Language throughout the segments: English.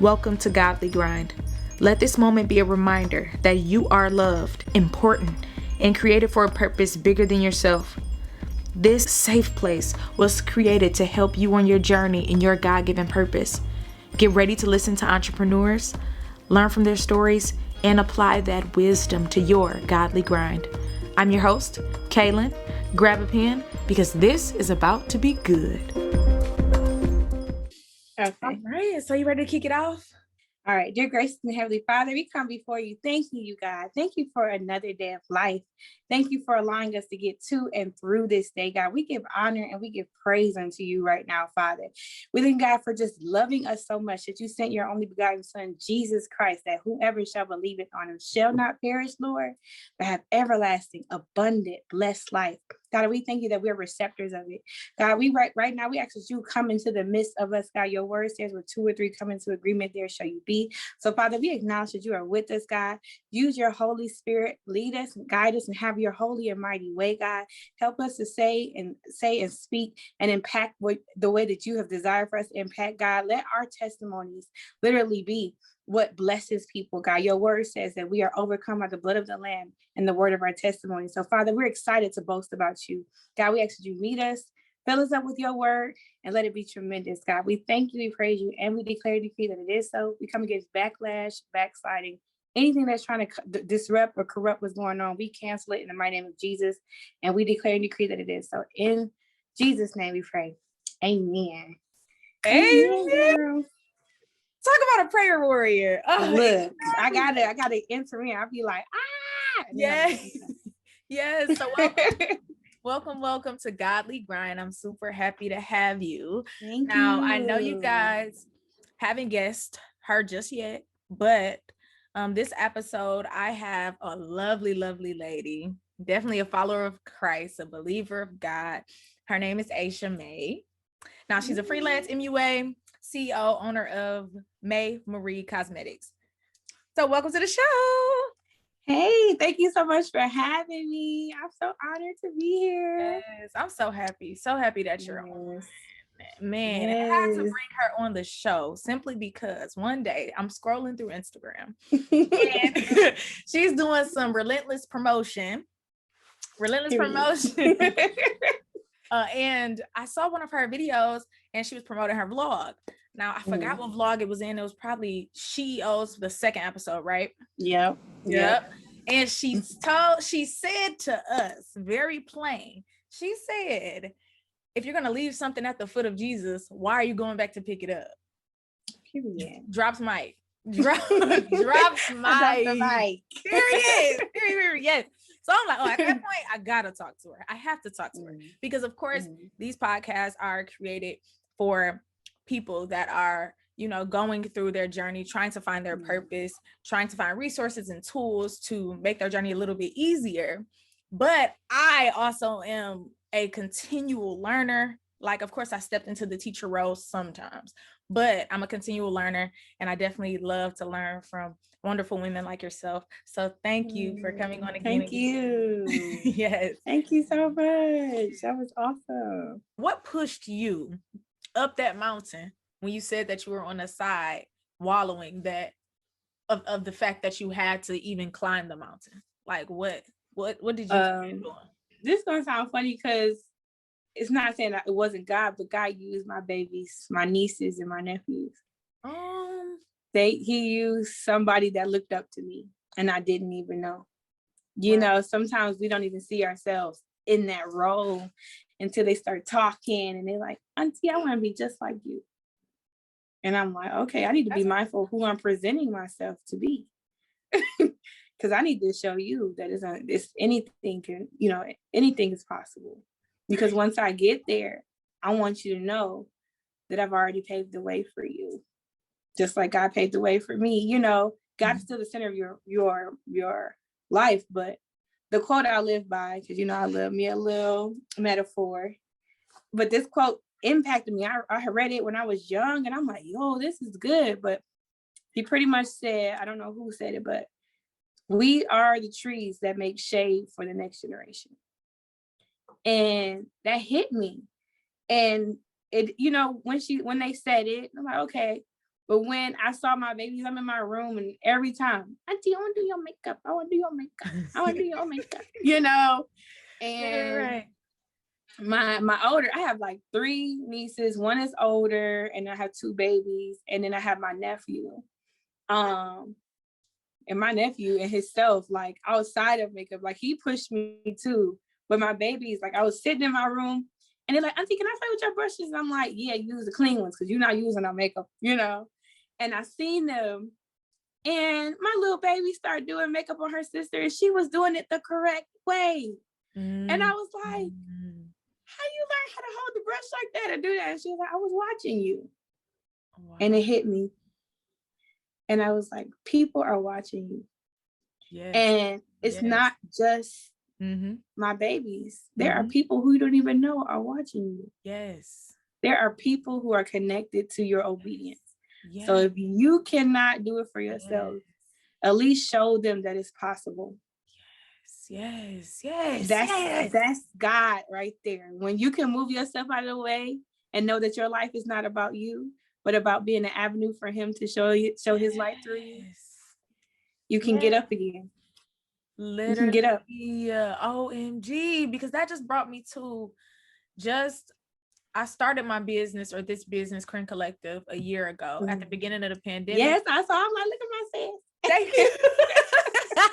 Welcome to Godly Grind. Let this moment be a reminder that you are loved, important, and created for a purpose bigger than yourself. This safe place was created to help you on your journey in your God-given purpose. Get ready to listen to entrepreneurs, learn from their stories, and apply that wisdom to your godly grind. I'm your host, Kaylin. Grab a pen because this is about to be good. Okay. All right. So you ready to kick it off? All right. Dear gracious and Heavenly Father, we come before you. Thank you, God. Thank you for another day of life. Thank you for allowing us to get to and through this day, God. We give honor and we give praise unto you right now, Father. We thank God for just loving us so much that you sent your only begotten Son, Jesus Christ, that whoever shall believe it on him shall not perish, Lord, but have everlasting, abundant, blessed life. God, we thank you that we're receptors of it. God, we right now, we ask that you come into the midst of us, God. Your word says where 2 or 3 come into agreement, there shall you be. So, Father, we acknowledge that you are with us, God. Use your Holy Spirit, lead us and guide us and have your holy and mighty way, God. Help us to say and speak and impact the way that you have desired for us to impact, God. Let our testimonies literally be what blesses people, God. Your word says that we are overcome by the blood of the Lamb and the word of our testimony. So, Father, we're excited to boast about you. God, we ask that you meet us, fill us up with your word, and let it be tremendous, God. We thank you, we praise you, and we declare and decree that it is so. We come against backlash, backsliding, anything that's trying to disrupt or corrupt what's going on. We cancel it in the mighty name of Jesus, and we declare and decree that it is so. In Jesus' name we pray. Amen. Amen. Talk about a prayer warrior. Oh, look, I gotta enter in. I'll be like, Yes. Yes. So welcome to Godly Grind. I'm super happy to have you. Thank you. I know you guys haven't guessed her just yet, but this episode, I have a lovely, lovely lady, definitely a follower of Christ, a believer of God. Her name is Aisha May. Now, she's a freelance MUA, CEO, owner of May Marie Cosmetics. So welcome to the show. Hey, thank you so much for having me. I'm so honored to be here. Yes, I'm so happy that you're on. Man, yes. I had to bring her on the show simply because one day I'm scrolling through Instagram and she's doing some relentless promotion. And I saw one of her videos and she was promoting her vlog. Now, I forgot what vlog it was in. It was probably CEO's, the second episode, right? Yep. And she said to us, very plain, she said, if you're going to leave something at the foot of Jesus, why are you going back to pick it up? Period. Drops mic. Drops mic. Period. Yes. So I'm like, at that point, I gotta talk to her. I have to talk to her because, of course, these podcasts are created for people that are, going through their journey, trying to find their purpose, trying to find resources and tools to make their journey a little bit easier. But I also am a continual learner. Like, of course, I stepped into the teacher role sometimes, but I'm a continual learner, and I definitely love to learn from wonderful women like yourself. So thank you for coming on again. Thank you. Yes. Thank you so much. That was awesome. What pushed you up that mountain when you said that you were on the side wallowing of the fact that you had to even climb the mountain? Like what did you doing? This is gonna sound funny because it's not saying that it wasn't God, but God used my babies, my nieces and my nephews. He used somebody that looked up to me and I didn't even know. You know, sometimes we don't even see ourselves in that role until they start talking and they're like, Auntie, I want to be just like you. And I'm like, okay, I need to be mindful of who I'm presenting myself to be. Because I need to show you that anything is possible. Because once I get there, I want you to know that I've already paved the way for you. Just like God paved the way for me. God is still the center of your life. But the quote I live by, because I love me a little metaphor. But this quote impacted me. I read it when I was young and I'm like, yo, this is good. But he pretty much said, I don't know who said it, but we are the trees that make shade for the next generation. And that hit me. And it, when they said it, I'm like, okay, But when I saw my babies, I'm in my room, and every time, Auntie, I want to do your makeup. I want to do your makeup. I want to do your makeup. You know, and my older, I have like 3 nieces. One is older, and I have 2 babies, and then I have my nephew. And my nephew and himself, like outside of makeup, like he pushed me too. But my babies, like I was sitting in my room, and they're like, Auntie, can I play with your brushes? And I'm like, yeah, use the clean ones because you're not using no makeup, you know. And I seen them, and my little baby started doing makeup on her sister, and she was doing it the correct way. And I was like, how you learn how to hold the brush like that and do that? And she was like, I was watching you. Wow. And it hit me. And I was like, people are watching you. Yes. And it's not just my babies. There are people who you don't even know are watching you. Yes. There are people who are connected to your obedience. Yes. So if you cannot do it for yourself, at least show them that it's possible. Yes. That's God right there. When you can move yourself out of the way and know that your life is not about you, but about being an avenue for him to show his light through you, you can get up again. Literally, you can get up. OMG, because that just brought me to I started my business, or this business, Crane Collective, a year ago at the beginning of the pandemic. Yes, I saw. I'm like, look at myself. Thank you.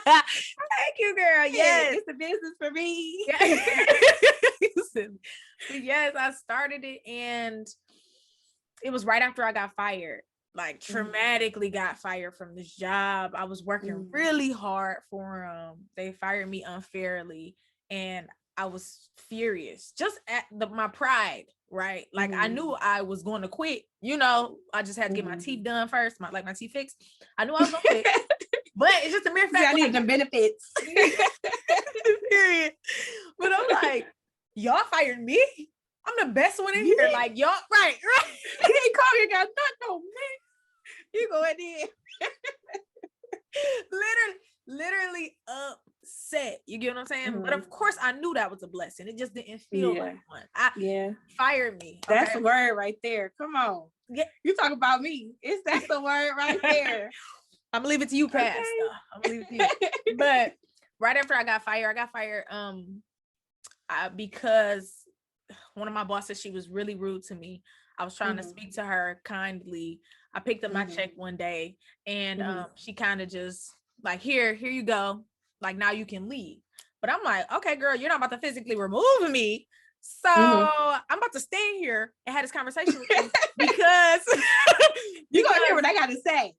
Thank you, girl. Yes, it's a business for me. Yes, I started it, and it was right after I got fired. Like, traumatically got fired from this job. I was working really hard for them. They fired me unfairly, and I was furious just at my pride, right? Like, I knew I was going to quit. You know, I just had to get my teeth done first, my teeth fixed. I knew I was going to quit, but it's just a mere fact. I need the benefits. Period. But I'm like, y'all fired me. I'm the best one in here. Like, y'all, right. He didn't call you, got nothing on me. You go in there. literally upset. You get what I'm saying? But of course, I knew that was a blessing. It just didn't feel like one. Fired me. Okay? That's the word right there. Come on. Yeah. You talk about me. That's the word right there. I'm gonna leave it to you, Pastor. I'm gonna leave it to you. But right after I got fired because one of my bosses, she was really rude to me. I was trying to speak to her kindly. I picked up my check one day, and she kind of just like, here you go. Like, now you can leave. But I'm like, okay, girl, you're not about to physically remove me. So I'm about to stay here and have this conversation with you because you're going to hear what I got to say.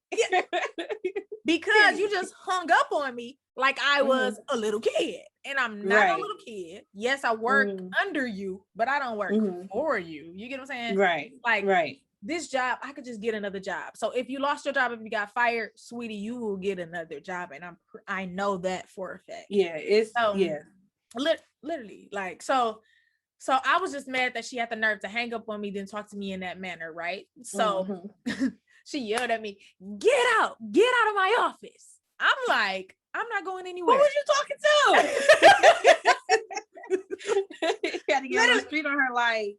Because you just hung up on me like I was a little kid, and I'm not a little kid. Yes, I work under you, but I don't work for you. You get what I'm saying? Right. Like, this job, I could just get another job. So if you lost your job, if you got fired, sweetie, you will get another job, and I know that for a fact. Yeah, it's literally, like, so I was just mad that she had the nerve to hang up on me, then talk to me in that manner, right? So she yelled at me, get out of my office. I'm like, I'm not going anywhere. Who was you talking to? You gotta get on the street on her, like,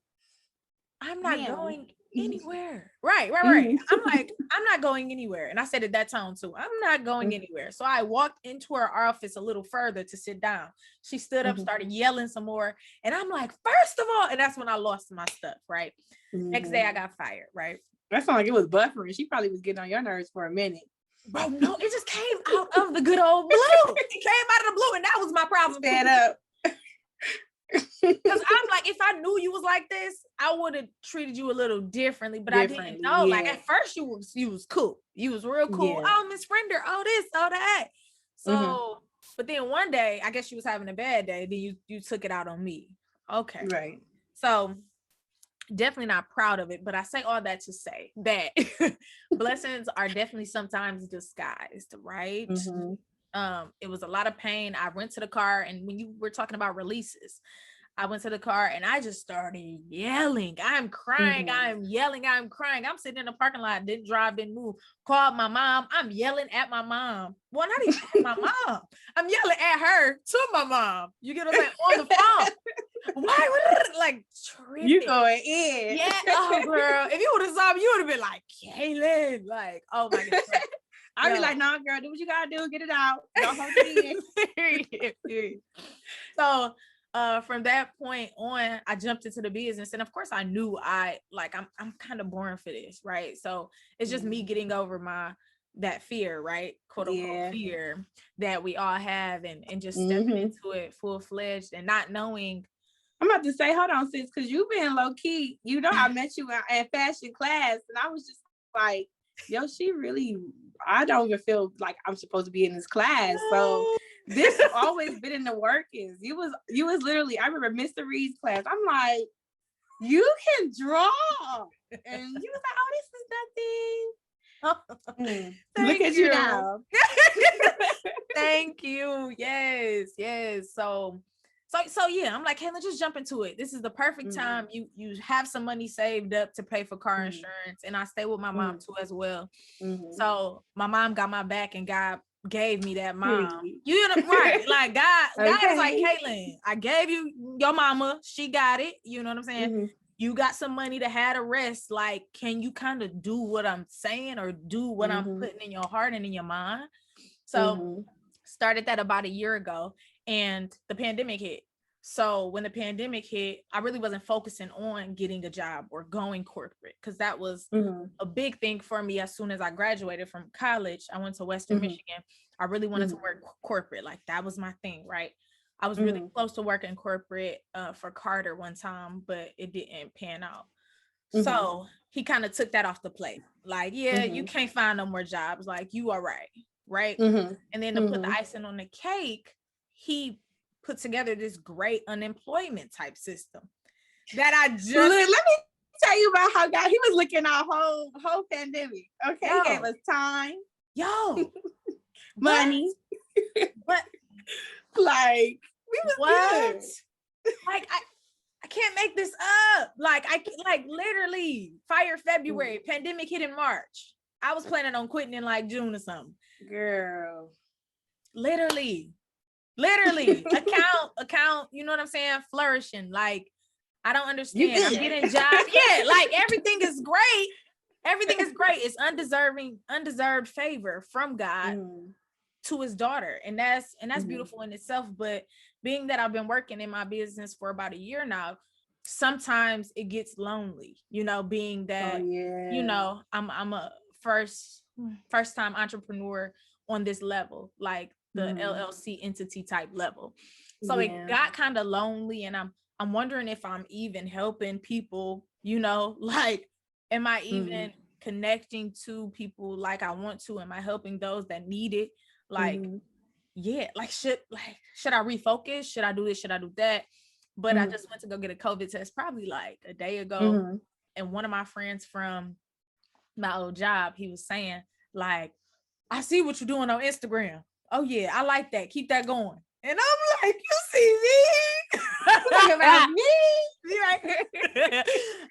I'm not going anywhere. Right. I'm like, I'm not going anywhere. And I said it that tone too. I'm not going anywhere. So I walked into her office a little further to sit down. She stood up, started yelling some more. And I'm like, first of all, and that's when I lost my stuff, right? Next day I got fired, right? That sounded like it was buffering. She probably was getting on your nerves for a minute. Bro, no, it just came out of the good old blue. It came out of the blue, and that was my problem. Stand up. Because I'm like, if I knew you was like this, I would have treated you a little differently, but I didn't know. Like, at first you was cool. You was real cool. Oh, Miss Friender, oh this, oh that. So, but then one day, I guess she was having a bad day. Then you took it out on me. Okay. Right. So definitely not proud of it, but I say all that to say that blessings are definitely sometimes disguised, right? It was a lot of pain. I went to the car, and when you were talking about releases, I went to the car and I just started yelling. I'm crying. I'm yelling. I'm crying. I'm sitting in the parking lot, didn't drive, didn't move. Called my mom. I'm yelling at my mom. Well, not even at my mom. I'm yelling at her to my mom. You get what I'm saying? On the phone. Why? Like tripping. You going in. Yeah. Oh, girl. If you would have saw me, you would have been like, Kaylin. Like, oh my God. I'd be like, no, girl, do what you gotta do, get it out. Don't hold it in. So from that point on, I jumped into the business. And of course I knew I'm kind of born for this, right? So it's just me getting over that fear, right? Quote unquote fear that we all have, and just stepping into it full-fledged and not knowing. I'm about to say, hold on, sis, because you've been low key. You know, I met you in fashion class, and I was just like, yo, I don't even feel like I'm supposed to be in this class. So this has always been in the workings. You was literally, I remember Mr. Reed's class. I'm like, you can draw. And you was like, oh, this is nothing. Look at you now. Thank you. Yes. So yeah, I'm like, hey, let's just jump into it. This is the perfect time. You have some money saved up to pay for car insurance, and I stay with my mom too as well. So my mom got my back, and God gave me that mom. You know, right? Like God is like, Caitlin, I gave you your mama. She got it. You know what I'm saying? You got some money to have a rest. Like, can you kind of do what I'm saying, or do what I'm putting in your heart and in your mind? So started that about a year ago. And the pandemic hit. So when the pandemic hit, I really wasn't focusing on getting a job or going corporate, because that was a big thing for me. As soon as I graduated from college, I went to Western Michigan. I really wanted to work corporate. Like, that was my thing, right? I was really close to working corporate for Carter one time, but it didn't pan out. So he kind of took that off the plate. Like, you can't find no more jobs. Like, you are right? And then to put the icing on the cake, he put together this great unemployment type system that I just let me tell you about how God, he was looking our whole pandemic. Okay, he gave us time, money, but like we was good. Like I can't make this up. Like literally fire February, pandemic hit in March. I was planning on quitting in like June or something. Girl, literally account, you know what I'm saying, flourishing. Like, I don't understand. I'm getting jobs. Like everything is great. It's undeserved favor from God to his daughter, and that's beautiful in itself. But being that I've been working in my business for about a year now, sometimes it gets lonely, you know, being that you know, I'm a first time entrepreneur on this level, like the LLC entity type level. So it got kind of lonely, and I'm wondering if I'm even helping people, you know, like, am I even connecting to people like I want to? Am I helping those that need it? Like, like, should I refocus? Should I do this? Should I do that? But I just went to go get a COVID test probably like a day ago. And one of my friends from my old job, he was saying, like, I see what you're doing on Instagram. Oh yeah, I like that. Keep that going. And I'm like, you see me? Talking about me?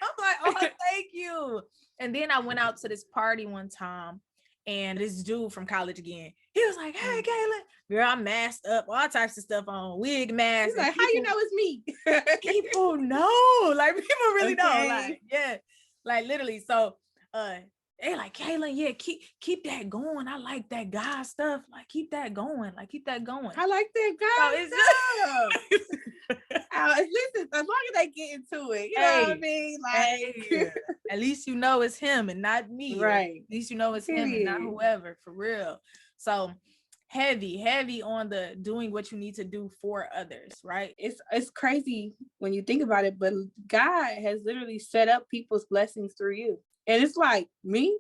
I'm like, oh, thank you. And then I went out to this party one time, and this dude from college again, he was like, hey, Kayla, girl, I'm masked up, all types of stuff on, wig, mask. He's like, how you know it's me? People know, like, people really know, like, like literally. So they like, Kaylin, keep that going. I like that God stuff. Like, keep that going. I like that God stuff. Listen, as long as they get into it, you know what I mean? Like, at least you know it's him and not me. Right. At least you know it's him and not whoever, for real. So heavy on the doing what you need to do for others, right? It's crazy when you think about it, but God has literally set up people's blessings through you. And it's like, me,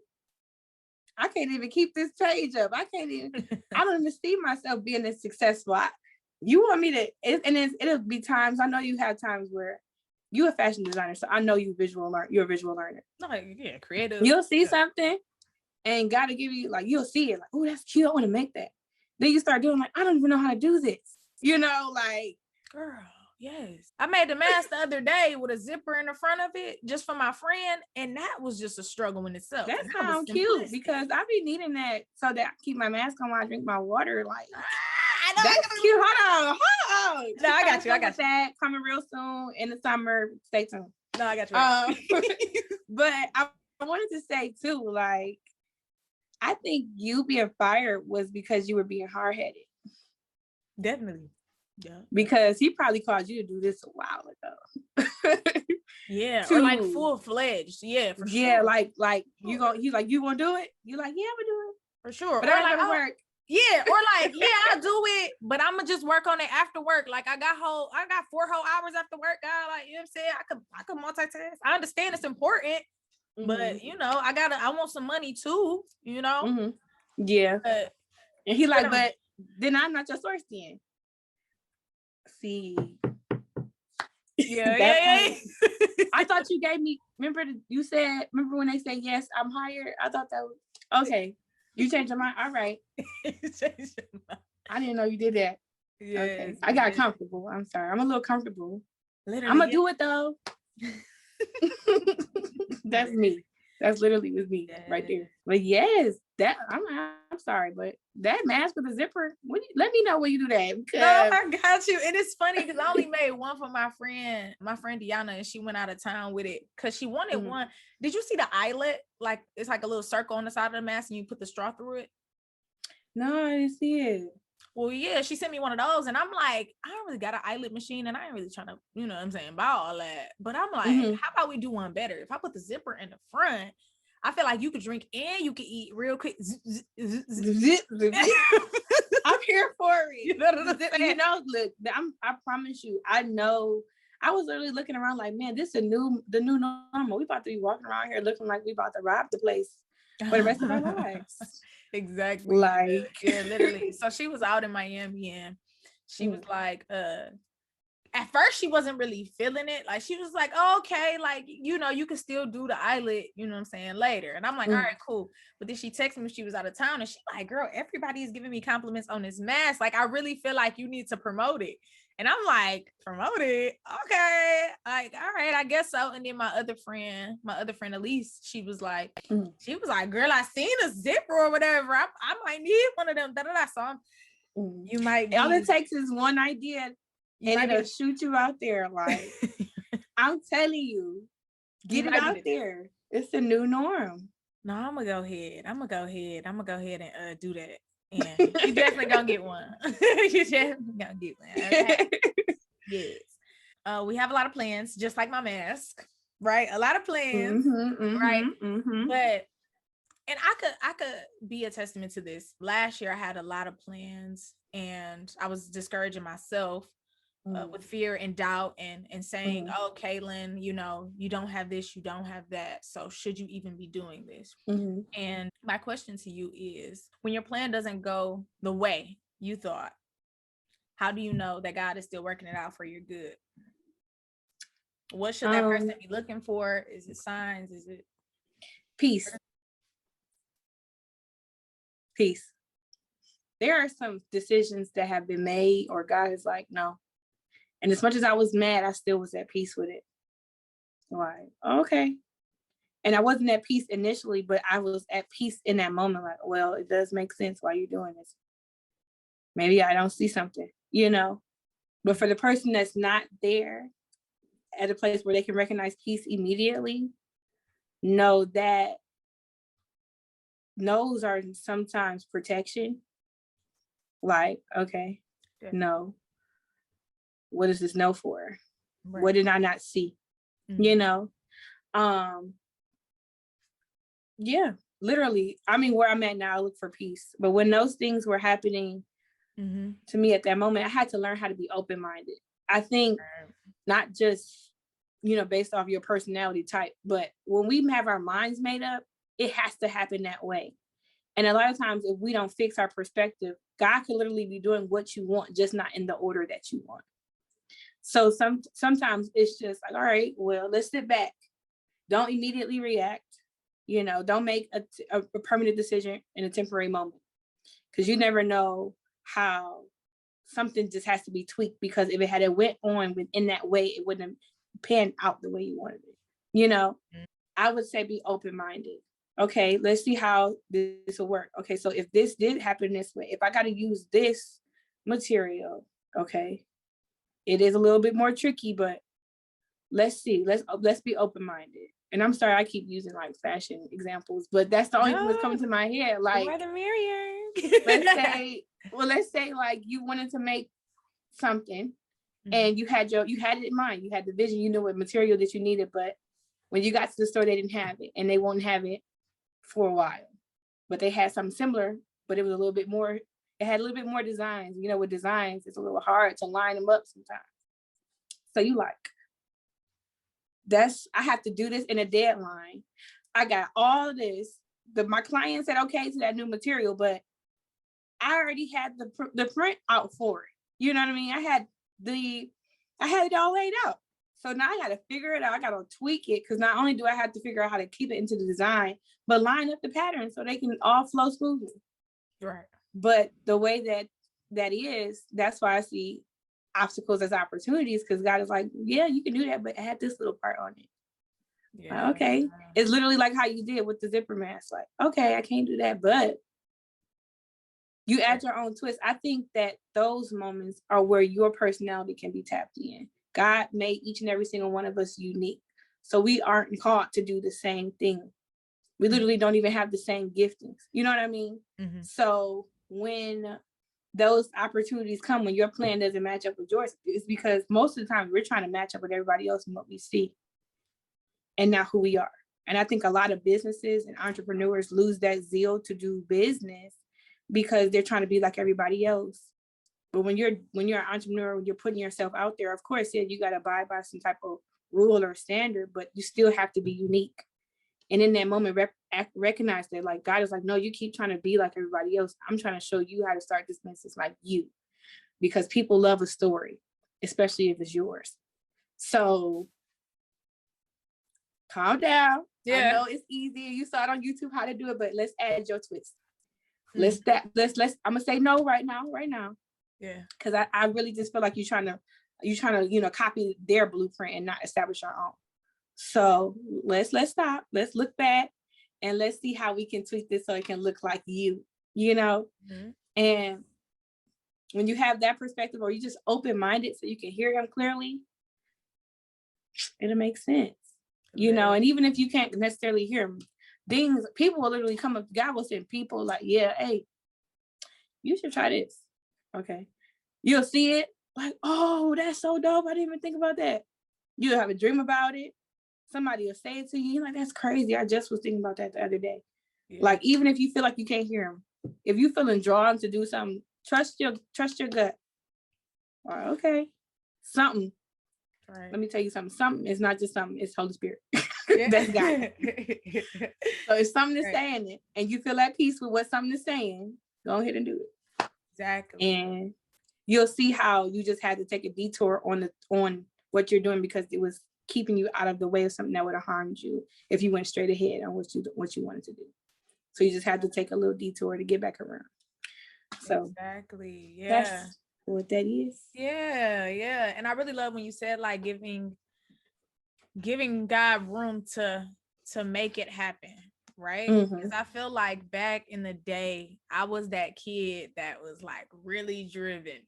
I can't even keep this page up. I don't even see myself being this successful. You want me to, it'll be times, I know you have times where you're a fashion designer, so I know you're a visual learner. No, creative. You'll see something and God will give you, like, you'll see it, like, oh, that's cute, I want to make that. Then you start doing, like, I don't even know how to do this. You know, like, girl. Yes. I made the mask the other day with a zipper in the front of it just for my friend. And that was just a struggle in itself. That sounds cute, because I be needing that so that I keep my mask on while I drink my water. Like, that's cute. Hold No, I got you. That coming real soon in the summer. Stay tuned. No, I got you. But I wanted to say too, like, I think you being fired was because you were being hard-headed. Definitely. Yeah. Because he probably called you to do this a while ago. Yeah. Or like full-fledged. Yeah, for sure. Yeah, like you gonna, he's like, you gonna do it? You like, yeah, I'm gonna do it. For sure. But or I like, gotta work. Yeah, or like, yeah, I'll do it, but I'm gonna just work on it after work. Like I got 4 whole hours after work, guy. Like, you know what I'm saying? I could multitask. I understand it's important, but you know, I want some money too, you know? Yeah. And he like, but then I'm not your source then. See. Yeah. I thought you gave me, remember when they say, yes, I'm hired? I thought that was, okay. You changed your mind? All right. I didn't know you did that. Yeah. Okay. I got comfortable. I'm sorry. I'm a little comfortable. Literally, I'm gonna do it though. That's me. That's literally with me right there. But yes, that I'm sorry, but that mask with a zipper, let me know when you do that. No, I got you. And it's funny because I only made one for my friend Deanna, and she went out of town with it because she wanted one. Did you see the eyelet? Like it's like a little circle on the side of the mask and you put the straw through it. No, I didn't see it. Well, yeah, she sent me one of those, and I'm like, I don't really got an eyelid machine, and I ain't really trying to, you know what I'm saying, buy all that. But I'm like, how about we do one better? If I put the zipper in the front, I feel like you could drink and you could eat real quick. I'm here for it. You know, look, I promise you, I know. I was literally looking around like, man, this is the new normal. We about to be walking around here looking like we about to rob the place for the rest of our lives. Exactly. Like, yeah, literally. So she was out in Miami and she was like, at first she wasn't really feeling it. Like she was like, oh, okay, like, you know, you can still do the eyelid, you know what I'm saying, later. And I'm like, all right, cool. But then she texted me, she was out of town, and she like, girl, everybody is giving me compliments on this mask. Like, I really feel like you need to promote it. And I'm like, promote it? Okay. Like, all right, I guess so. And then my other friend Elise, she was like, girl, I seen a zipper or whatever. I might need one of them. So you might. All it takes is one idea, and it'll shoot you out there. Like, I'm telling you, get it out there. It's the new norm. No, I'm gonna go ahead and do that. And you definitely gonna get one. You definitely gonna get one. Okay? Yes. We have a lot of plans, just like my mask, right? A lot of plans, right? But and I could be a testament to this. Last year I had a lot of plans and I was discouraging myself with fear and doubt and saying, oh, Caitlin, you know, you don't have this, you don't have that. So should you even be doing this? And my question to you is, when your plan doesn't go the way you thought, how do you know that God is still working it out for your good? What should that person be looking for? Is it signs? Is it peace? Peace. There are some decisions that have been made or God is like, no. And as much as I was mad, I still was at peace with it. Like, okay. And I wasn't at peace initially, but I was at peace in that moment. Like, well, it does make sense why you're doing this. Maybe I don't see something, you know. But for the person that's not there at a place where they can recognize peace immediately, know that no's are sometimes protection. Like, okay, no. What is this no for? Right. What did I not see? You know? Yeah, literally. I mean, where I'm at now, I look for peace. But when those things were happening to me at that moment, I had to learn how to be open-minded. I think not just, you know, based off your personality type, but when we have our minds made up, it has to happen that way. And a lot of times, if we don't fix our perspective, God could literally be doing what you want, just not in the order that you want. So sometimes it's just like, all right, well, let's sit back. Don't immediately react. You know, don't make a permanent decision in a temporary moment, because you never know how something just has to be tweaked, because if it had went on within that way, it wouldn't have panned out the way you wanted it. You know, I would say be open-minded. Okay, let's see how this will work. Okay, so if this did happen this way, if I got to use this material, okay, It is a little bit more tricky, but let's see. Let's be open-minded. And I'm sorry, I keep using like fashion examples, but that's the only thing that's coming to my head. Like, the merrier. let's say like you wanted to make something and you had it in mind, you had the vision, you knew what material that you needed, but when you got to the store, they didn't have it, and they won't have it for a while. But they had something similar, but it was a little bit more. It had a little bit more designs. You know, with designs, it's a little hard to line them up sometimes. So you like, I have to do this in a deadline. I got all of this. My client said okay to that new material, but I already had the print out for it. You know what I mean? I had it all laid out. So now I got to figure it out. I got to tweak it, because not only do I have to figure out how to keep it into the design, but line up the patterns so they can all flow smoothly. Right. But the way that's why I see obstacles as opportunities, because God is like, yeah, you can do that, but add this little part on it. Yeah. Like, okay. It's literally like how you did with the zipper mask. Like, okay, I can't do that, but you add your own twist. I think that those moments are where your personality can be tapped in. God made each and every single one of us unique. So we aren't called to do the same thing. We literally don't even have the same giftings. You know what I mean? Mm-hmm. So when those opportunities come, when your plan doesn't match up with yours, it's because most of the time we're trying to match up with everybody else and what we see and not who we are. And I think a lot of businesses and entrepreneurs lose that zeal to do business because they're trying to be like everybody else. But when you're an entrepreneur, when you're putting yourself out there, of course, yeah, you got to abide by some type of rule or standard, but you still have to be unique. And in that moment, recognize that, like, God is like, no, you keep trying to be like everybody else. I'm trying to show you how to start this business like you, because people love a story, especially if it's yours. So calm down. Yeah. I know it's easy. You saw it on YouTube how to do it, but let's add your twist. Let's I'm gonna say no right now. Yeah. Because I really just feel like you're trying to, copy their blueprint and not establish our own. So let's stop. Let's look back and let's see how we can tweak this so it can look like you, Mm-hmm. And when you have that perspective, or you just open-minded so you can hear him clearly, it'll make sense, and even if you can't necessarily hear him, people will literally come up. God will send people like, yeah, hey, you should try this. Okay. You'll see it like, oh, that's so dope. I didn't even think about that. You'll have a dream about it. Somebody will say it to you. You're like, that's crazy. I just was thinking about that the other day. Yeah. Like, even if you feel like you can't hear them, if you're feeling drawn to do something, trust your gut. Okay. Something. Right. Let me tell you something. Something is not just something. It's Holy Spirit. That's God. So if something is saying it and you feel at peace with what something is saying, go ahead and do it. Exactly. And you'll see how you just had to take a detour on what you're doing, because it was keeping you out of the way of something that would have harmed you if you went straight ahead on what you wanted to do. So you just had to take a little detour to get back around. So exactly. Yeah. That's what that is. Yeah. Yeah. And I really love when you said like giving God room to make it happen. Right. Mm-hmm. Because I feel like back in the day, I was that kid that was like really driven,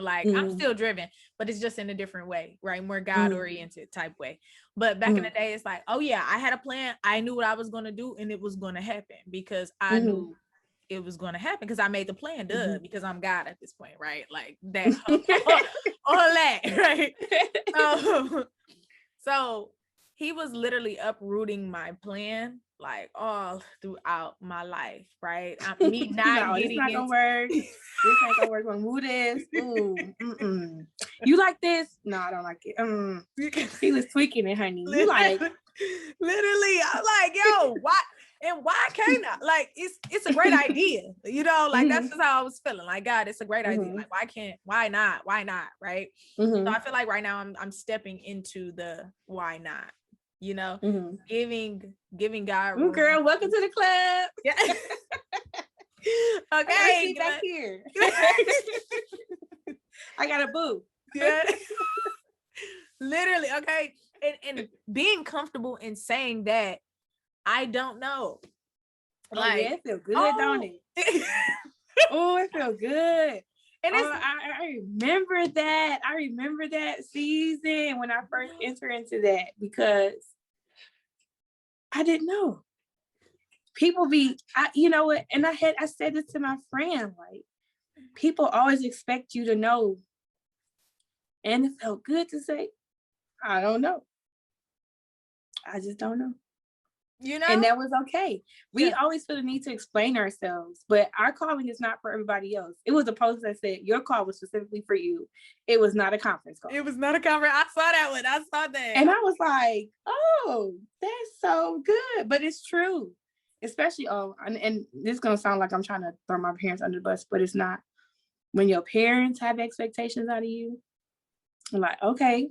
like I'm still driven, but it's just in a different way, right? More God oriented type way. But back in the day, it's like, oh yeah, I had a plan. I knew what I was going to do, and it was going to happen because I knew it was going to happen because I made the plan, because I'm God at this point, right? Like that, all that, right? So he was literally uprooting my plan like all throughout my life, right? Me not getting it's not gonna work. This ain't gonna work. Gonna move this. Ooh, you like this? No, I don't like it. He was tweaking it, honey. You like literally? I'm like, yo, why? And why can't I? Like, it's a great idea, like that's just how I was feeling. Like, God, it's a great idea. Like, why not? Right? So I feel like right now I'm stepping into the why not, giving God room. Girl, welcome to the club. Yeah. Okay. Back here. I got a boo. Yeah. Literally. Okay. And being comfortable in saying that I don't know. Like, yeah, it feels good, don't it? Oh, it feels good. And it's I remember that. I remember that season when I first entered into that because I didn't know. People you know what? And I said this to my friend, like, people always expect you to know. And it felt good to say, I don't know. I just don't know. You know? And that was okay. We always feel the need to explain ourselves, but our calling is not for everybody else. It was a post that said your call was specifically for you. It was not a conference call. It was not a conference. I saw that one. I saw that. And I was like, oh, that's so good. But it's true. Especially, and this is going to sound like I'm trying to throw my parents under the bus, but it's not. When your parents have expectations out of you, I'm like, okay,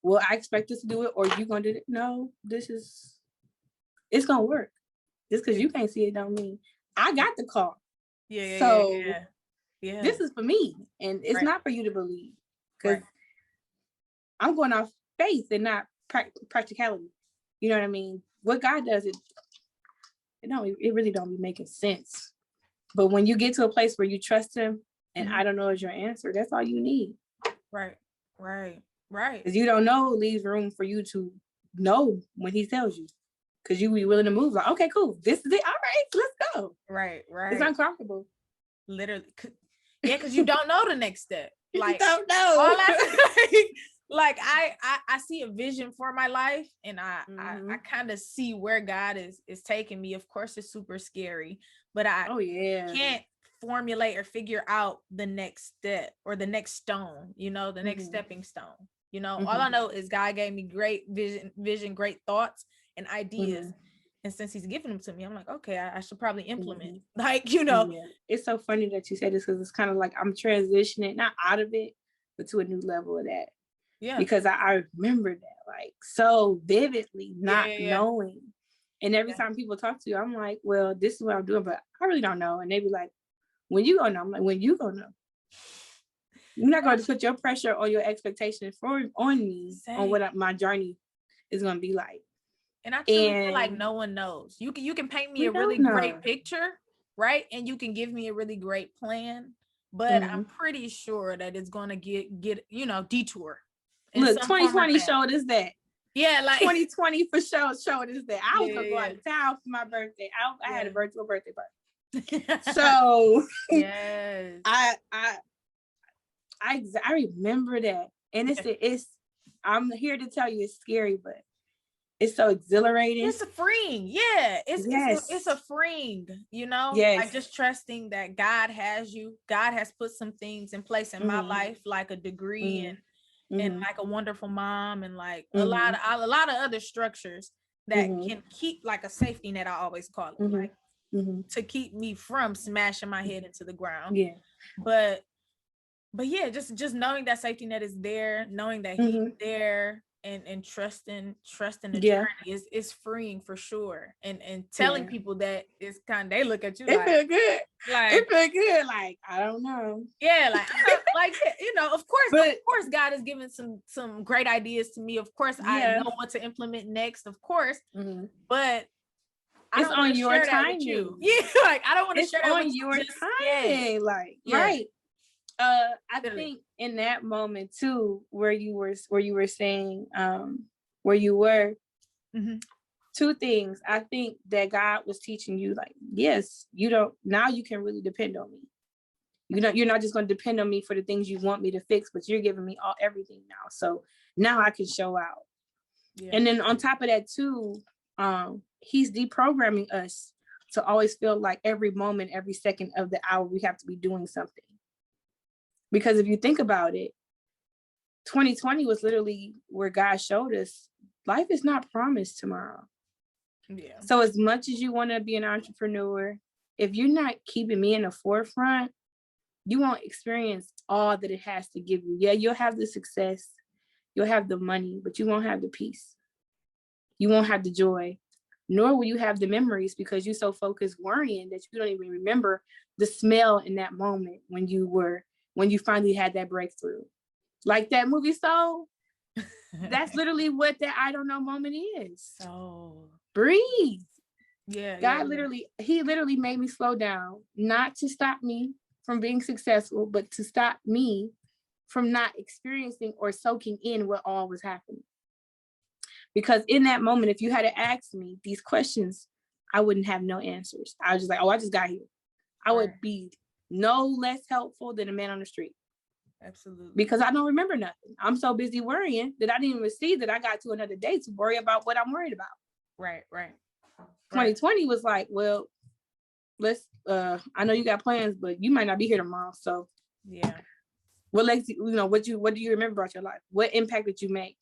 well, I expect us to do it, or you going to do it. No, it's going to work. Just because you can't see it don't mean I got the call. Yeah. This is for me, and it's not for you to believe, because I'm going off faith and not practicality. You know what I mean? What God does, it really don't be making sense. But when you get to a place where you trust him, and I don't know is your answer, that's all you need. Right. Because you don't know leaves room for you to know when he tells you. Because you be willing to move, like, okay, cool, this is it, all right, let's go. Right. It's uncomfortable. Literally. Yeah, because you don't know the next step. Like, you don't know. Like I see a vision for my life, and I kind of see where God is taking me. Of course, it's super scary, but I can't formulate or figure out the next step or the next stone, the next stepping stone. All I know is God gave me great vision, great thoughts and ideas. And since he's giving them to me, I'm like, okay, I should probably implement. Like, It's so funny that you say this, because it's kind of like I'm transitioning, not out of it, but to a new level of that. Yeah. Because I remember that, like, so vividly, not knowing. And every time people talk to you, I'm like, well, this is what I'm doing, but I really don't know. And they be like, when you gonna know? I'm like, when you gonna know? You're not going to put your pressure or your expectations on me. Same. On what my journey is going to be like. And I truly feel like no one knows. You can paint me a really great picture, right? And you can give me a really great plan, but I'm pretty sure that it's going to get detour. Look, 2020 showed us that. Yeah, like 2020 for sure showed us that. I was gonna go out of town for my birthday. I had a birthday party. So yes, I remember that, and it's I'm here to tell you it's scary, but it's so exhilarating. It's a freeing, it's a freeing, like just trusting that God has you. God has put some things in place in my life, like a degree and like a wonderful mom, and like a lot of other structures that can keep, like a safety net, I always call it, like to keep me from smashing my head into the ground. But yeah, just knowing that safety net is there, knowing that he's there, and trusting the journey is freeing for sure. And telling people that is kind of, they look at you like, feel good. Like, it feel good. Like, I don't know. Yeah, like of course God has given some great ideas to me. Of course, I know what to implement next, of course. But I don't want to share that with you. Yeah, like I don't want to share that with you. It's on your timing. Like, right. I think in that moment too, where you were saying, where you were, two things. I think that God was teaching you, like, yes, now you can really depend on me. You're not just going to depend on me for the things you want me to fix, but you're giving me everything now. So now I can show out. Yeah. And then on top of that too, he's deprogramming us to always feel like every moment, every second of the hour, we have to be doing something. Because if you think about it, 2020 was literally where God showed us life is not promised tomorrow. Yeah. So as much as you want to be an entrepreneur, if you're not keeping me in the forefront, you won't experience all that it has to give you. Yeah, you'll have the success, you'll have the money, but you won't have the peace. You won't have the joy, nor will you have the memories, because you're so focused worrying that you don't even remember the smell in that moment when you finally had that breakthrough. Like that movie Soul, that's literally what that I don't know moment is. So breathe. Yeah. God he literally made me slow down, not to stop me from being successful, but to stop me from not experiencing or soaking in what all was happening. Because in that moment, if you had to ask me these questions, I wouldn't have no answers. I was just like, oh, I just got here. I would be no less helpful than a man on the street. Absolutely. Because I don't remember nothing. I'm so busy worrying that I didn't even see that I got to another day to worry about what I'm worried about. Right. 2020 was like, well, let's, I know you got plans, but you might not be here tomorrow. So yeah. What do you remember about your life? What impact did you make?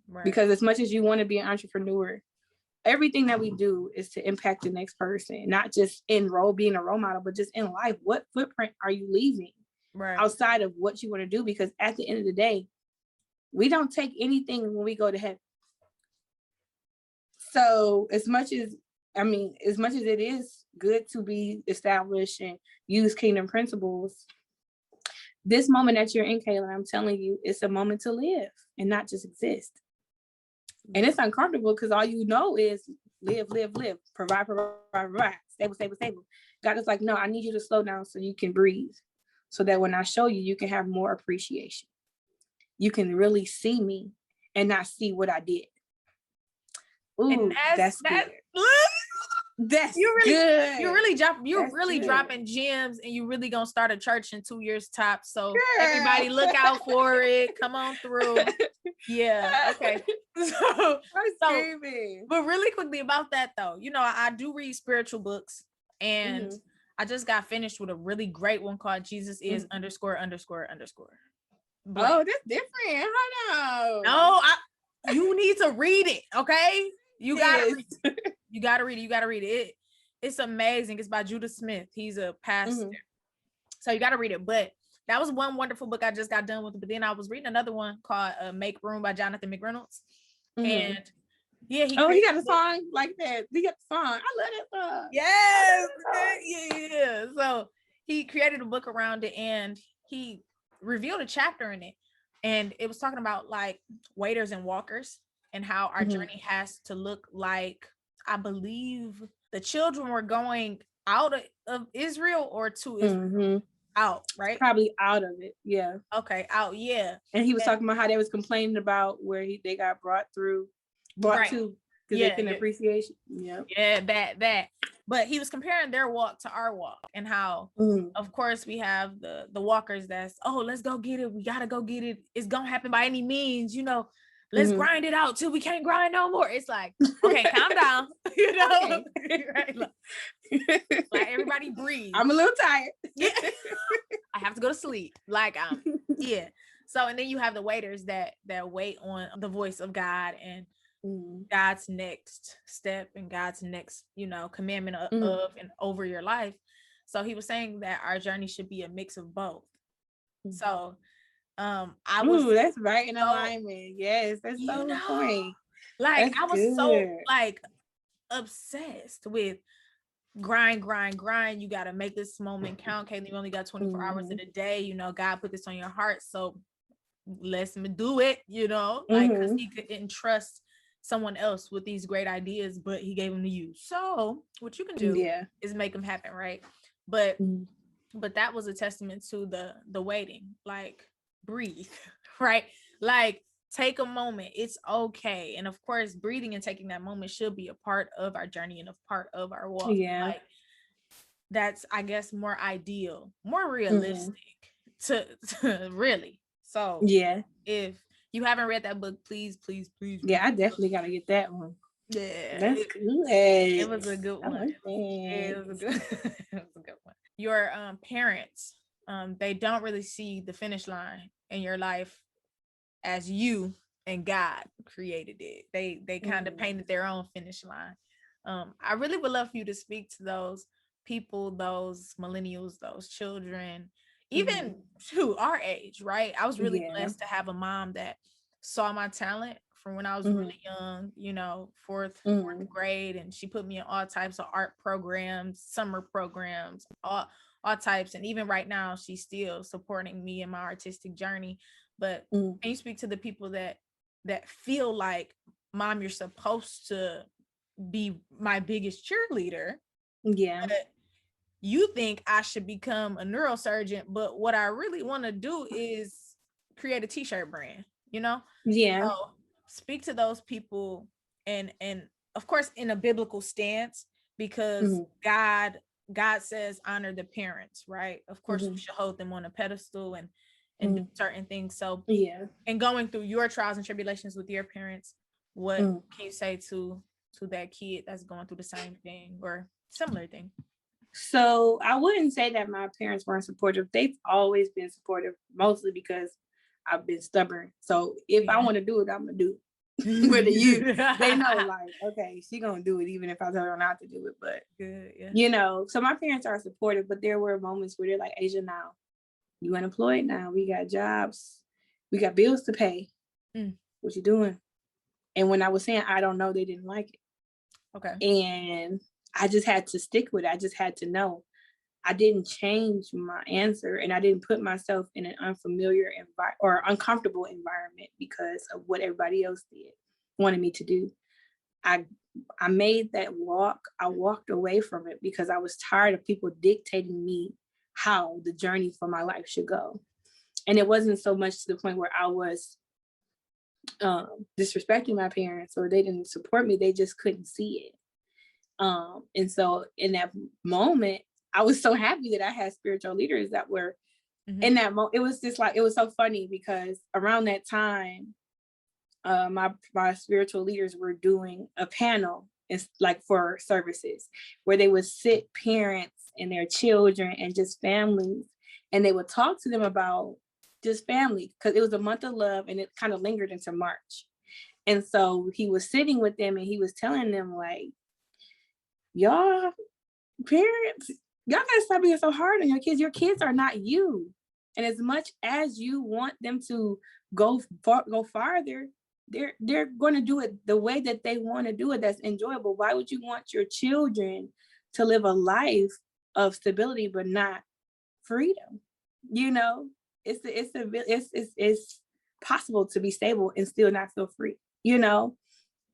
Right. Because as much as you want to be an entrepreneur, everything that we do is to impact the next person, not just being a role model, but just in life. What footprint are you leaving outside of what you want to do? Because at the end of the day, we don't take anything when we go to heaven. So as much as it is good to be established and use kingdom principles, this moment that you're in, Kayla, I'm telling you, it's a moment to live and not just exist. And it's uncomfortable because all you know is live, provide, stable. God is like, no, I need you to slow down so you can breathe. So that when I show you, you can have more appreciation. You can really see me and not see what I did. Ooh, that's good. That's good. You're really dropping gems, and you really gonna start a church in 2 years top. So everybody look out for it. Come on through. Yeah. Okay. So but really quickly about that though, I do read spiritual books, and I just got finished with a really great one called Jesus is ____. But, oh, that's different. Hold on. No, you need to read it. Okay. You gotta read it. It's amazing. It's by Judah Smith. He's a pastor. So you gotta read it. But that was one wonderful book I just got done with. But then I was reading another one called Make Room by Jonathan McReynolds. And yeah, he got a song like that. He got the song. I love that song. Yes. Yeah. So he created a book around it, and he revealed a chapter in it. And it was talking about like waiters and walkers, and how our journey has to look like, I believe the children were going out of Israel or to Israel. Out, right? Probably out of it. Yeah. Okay, out, yeah. And he was talking about how they was complaining about where they got brought to because they couldn't appreciation. Yeah. Yeah, that. But he was comparing their walk to our walk, and how, of course, we have the walkers that's, let's go get it. We gotta go get it. It's gonna happen by any means, Let's grind it out till we can't grind no more. It's like, okay, calm down, right? Like everybody breathe. I'm a little tired. Yeah. I have to go to sleep. Like, yeah. So, and then you have the waiters that wait on the voice of God and God's next step and God's next, commandment of and over your life. So he was saying that our journey should be a mix of both. So that's right in alignment. Yes, that's so the point. Like, I was so like obsessed with grind. You got to make this moment count. Kayla, you only got 24 hours in a day. God put this on your heart, so let's do it. Like, because he couldn't trust someone else with these great ideas, but he gave them to you. So what you can do is make them happen, right? But that was a testament to the waiting. Like, breathe, right? Like, take a moment. It's okay. And of course, breathing and taking that moment should be a part of our journey and a part of our walk. Yeah. Like, that's, I guess, more ideal, more realistic to really. So yeah, if you haven't read that book, please. Yeah, I definitely got to get that one. Yeah. That's good. It was a good one. Like it was a good one. Your parents, they don't really see the finish line in your life as you and God created it. They kind of painted their own finish line. I really would love for you to speak to those people, those millennials, those children, even to our age, right? I was really blessed to have a mom that saw my talent from when I was really young, fourth grade, and she put me in all types of art programs, summer programs, all types. And even right now, she's still supporting me in my artistic journey. But can you speak to the people that feel like, Mom, you're supposed to be my biggest cheerleader? Yeah. But you think I should become a neurosurgeon, but what I really want to do is create a t-shirt brand, you know? Yeah. So speak to those people, and of course in a biblical stance, because God says honor the parents, right? Of course we should hold them on a pedestal and do certain things. So yeah. And going through your trials and tribulations with your parents, what can you say to that kid that's going through the same thing or similar thing? So I wouldn't say that my parents weren't supportive. They've always been supportive, mostly because I've been stubborn. So if I want to do it, I'm gonna do it. But they know, like, okay, she gonna do it even if I tell her not to do it. But good, yeah. You know, so my parents are supportive, but there were moments where they're like, Asia, now you unemployed now. We got jobs, we got bills to pay. What you doing? And when I was saying I don't know, they didn't like it. Okay. And I just had to stick with it. I just had to know. I didn't change my answer, and I didn't put myself in an unfamiliar or uncomfortable environment because of what everybody else wanted me to do. I made that walk. I walked away from it because I was tired of people dictating me how the journey for my life should go. And it wasn't so much to the point where I was disrespecting my parents or they didn't support me. They just couldn't see it. And so in that moment, I was so happy that I had spiritual leaders that were in that moment. It was just like, it was so funny because around that time, my spiritual leaders were doing a panel. It's like for services where they would sit parents and their children and just families, and they would talk to them about just family, because it was a month of love and it kind of lingered into March. And so he was sitting with them and he was telling them, like, y'all parents, y'all gotta stop being so hard on your kids. Your kids are not you. And as much as you want them to go farther, they're going to do it the way that they want to do it. That's enjoyable. Why would you want your children to live a life of stability but not freedom? You know, it's possible to be stable and still not feel free. You know,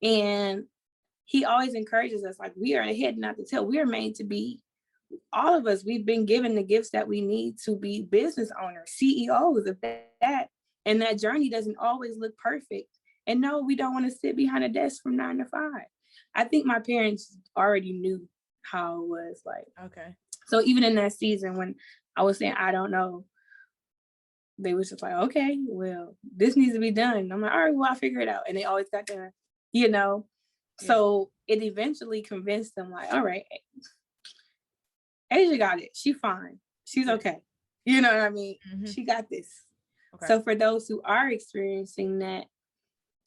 and he always encourages us, like, we are the head, not the tail. We are made to be, all of us, we've been given the gifts that we need to be business owners, CEOs of that. And that journey doesn't always look perfect. And no, we don't want to sit behind a desk from 9 to 5. I think my parents already knew how it was like. Okay. So even in that season when I was saying, I don't know, they was just like, okay, well, this needs to be done. I'm like, all right, well, I'll figure it out. And they always got done, you know? Yeah. So it eventually convinced them, like, all right, Asia got it. She fine. She's okay. You know what I mean? She got this. Okay. So for those who are experiencing that,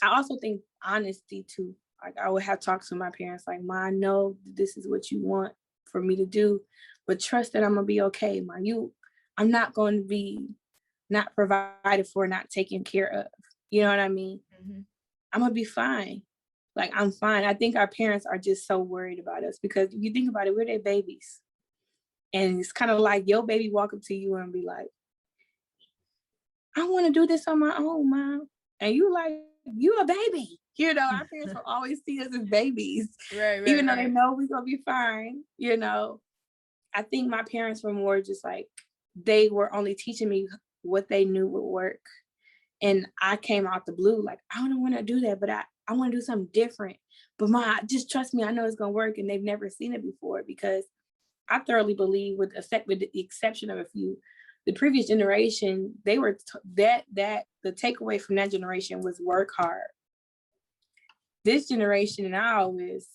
I also think honesty too. Like, I would have talked to my parents, like, Ma, I know this is what you want for me to do, but trust that I'm gonna be okay, Ma. I'm not going to be not provided for, not taken care of. You know what I mean? I'm gonna be fine. Like, I'm fine. I think our parents are just so worried about us because if you think about it, we're their babies. And it's kind of like your baby walk up to you and be like, I want to do this on my own, Mom. And you like, you a baby. You know, our parents will always see us as babies. Right, even though they know we're going to be fine. You know, I think my parents were more just like, they were only teaching me what they knew would work. And I came out the blue, like, I don't want to do that, but I want to do something different. But Ma, just trust me, I know it's going to work. And they've never seen it before, because I thoroughly believe, with the exception of a few, the previous generation, they were that the takeaway from that generation was work hard. This generation now is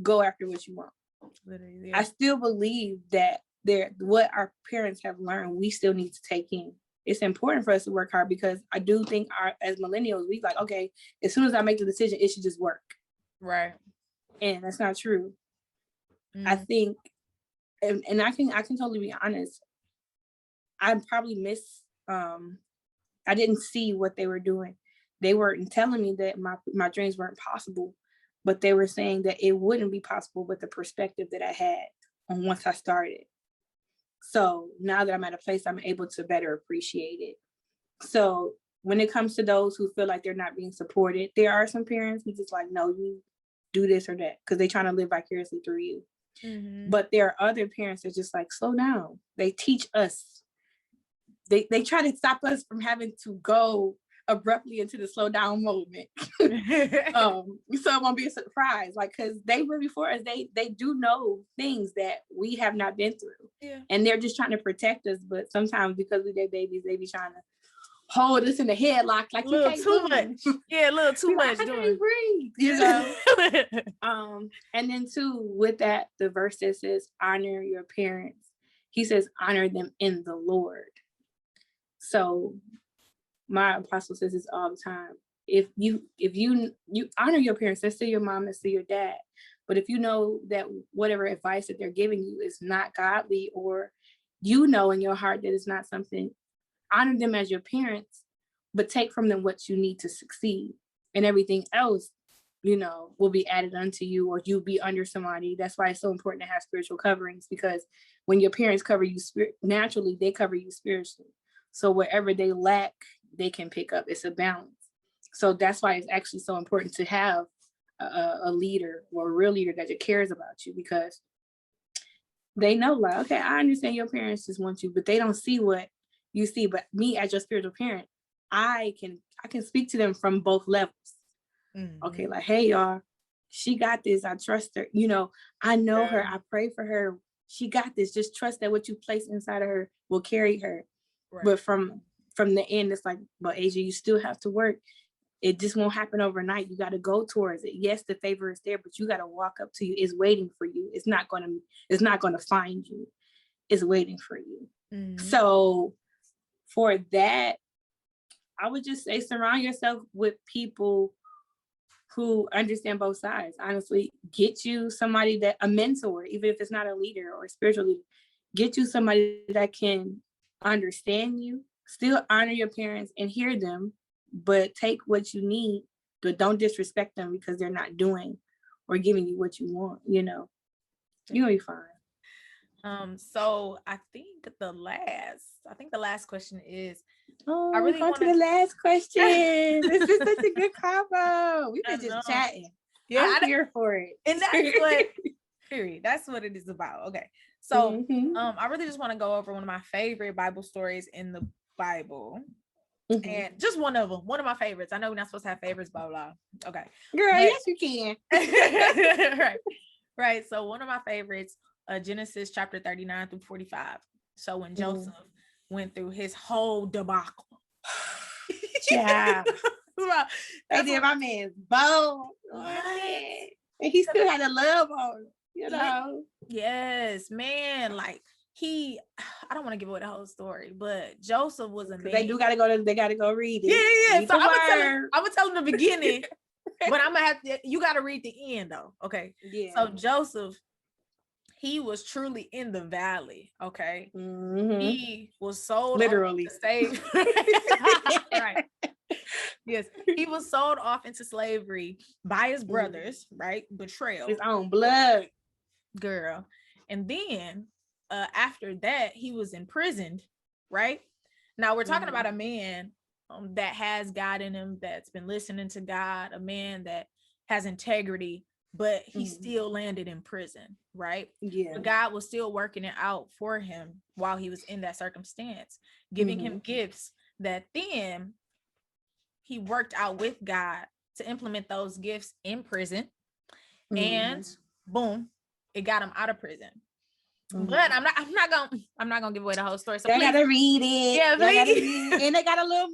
go after what you want. Literally, yeah. I still believe that what our parents have learned, we still need to take in. It's important for us to work hard, because I do think as millennials, we like, okay, as soon as I make the decision, it should just work. Right. And that's not true. I think, and I can totally be honest, I probably I didn't see what they were doing. They weren't telling me that my dreams weren't possible, but they were saying that it wouldn't be possible with the perspective that I had on once I started. So now that I'm at a place, I'm able to better appreciate it. So when it comes to those who feel like they're not being supported, there are some parents who just like, no, you do this or that, because they're trying to live vicariously through you. But there are other parents that just like, slow down. They teach us. They try to stop us from having to go abruptly into the slow down moment. So it won't be a surprise, like, because they were before us. They do know things that we have not been through, and they're just trying to protect us. But sometimes because we their babies, they be trying to hold us in the headlock, like, a little too much. Yeah, a little too much. Like, I can't breathe, you know. And then too, with that, the verse that says honor your parents, he says honor them in the Lord. So my apostle says this all the time. If you honor your parents, let's say your mom, let's say your dad, but if you know that whatever advice that they're giving you is not godly, or you know in your heart that it's not something, honor them as your parents, but take from them what you need to succeed, and everything else, you know, will be added unto you, or you'll be under somebody. That's why it's so important to have spiritual coverings, because when your parents cover you naturally, they cover you spiritually. So wherever they lack, they can pick up. It's a balance. So that's why it's actually so important to have a leader, or a real leader that cares about you, because they know, like, okay, I understand your parents just want you, but they don't see what you see. But me as your spiritual parent, I can speak to them from both levels. Okay, like, hey y'all, she got this. I trust her. You know, I know her. I pray for her. She got this. Just trust that what you place inside of her will carry her. Right. But from the end, it's like, but Asia, you still have to work. It just won't happen overnight. You got to go towards it. Yes, the favor is there, but you got to walk up to you. It's waiting for you. It's not gonna find you. It's waiting for you. So for that, I would just say surround yourself with people who understand both sides. Honestly, get you somebody that, a mentor, even if it's not a leader or a spiritual leader, get you somebody that can understand you, still honor your parents and hear them, but take what you need, but don't disrespect them because they're not doing or giving you what you want. You know, you'll be fine. So I think the last question is, I really want to the last question. This is such a good combo. We've been just chatting. Yeah, I'm here for it. And that's what period. That's what it is about. Okay. So I really just want to go over one of my favorite Bible stories in the Bible. And just one of them, one of my favorites. I know we're not supposed to have favorites, blah blah. Okay. Girl, yes you can. Right. So one of my favorites, Genesis chapter 39 through 45. So when Joseph went through his whole debacle. Yeah. They did my man's bold. And he still had a love on him, you know. Yes, man. Like I don't want to give away the whole story, but Joseph was a man. They gotta go read it. Yeah. Read so I'm gonna tell him the beginning, but I'm gonna have to, you gotta read the end though. Okay. Yeah. So Joseph, he was truly in the valley. Okay. He was sold literally off into right. Yes, he was sold off into slavery by his brothers, right? Betrayal. His own blood. Girl. And then after that, he was imprisoned, right? Now we're talking about a man that has God in him, that's been listening to God, a man that has integrity, but he still landed in prison, right? Yeah. But God was still working it out for him while he was in that circumstance, giving him gifts that then he worked out with God to implement those gifts in prison. And boom, it got him out of prison. But I'm not gonna give away the whole story. So they gotta read it. Yeah, please. And they got a little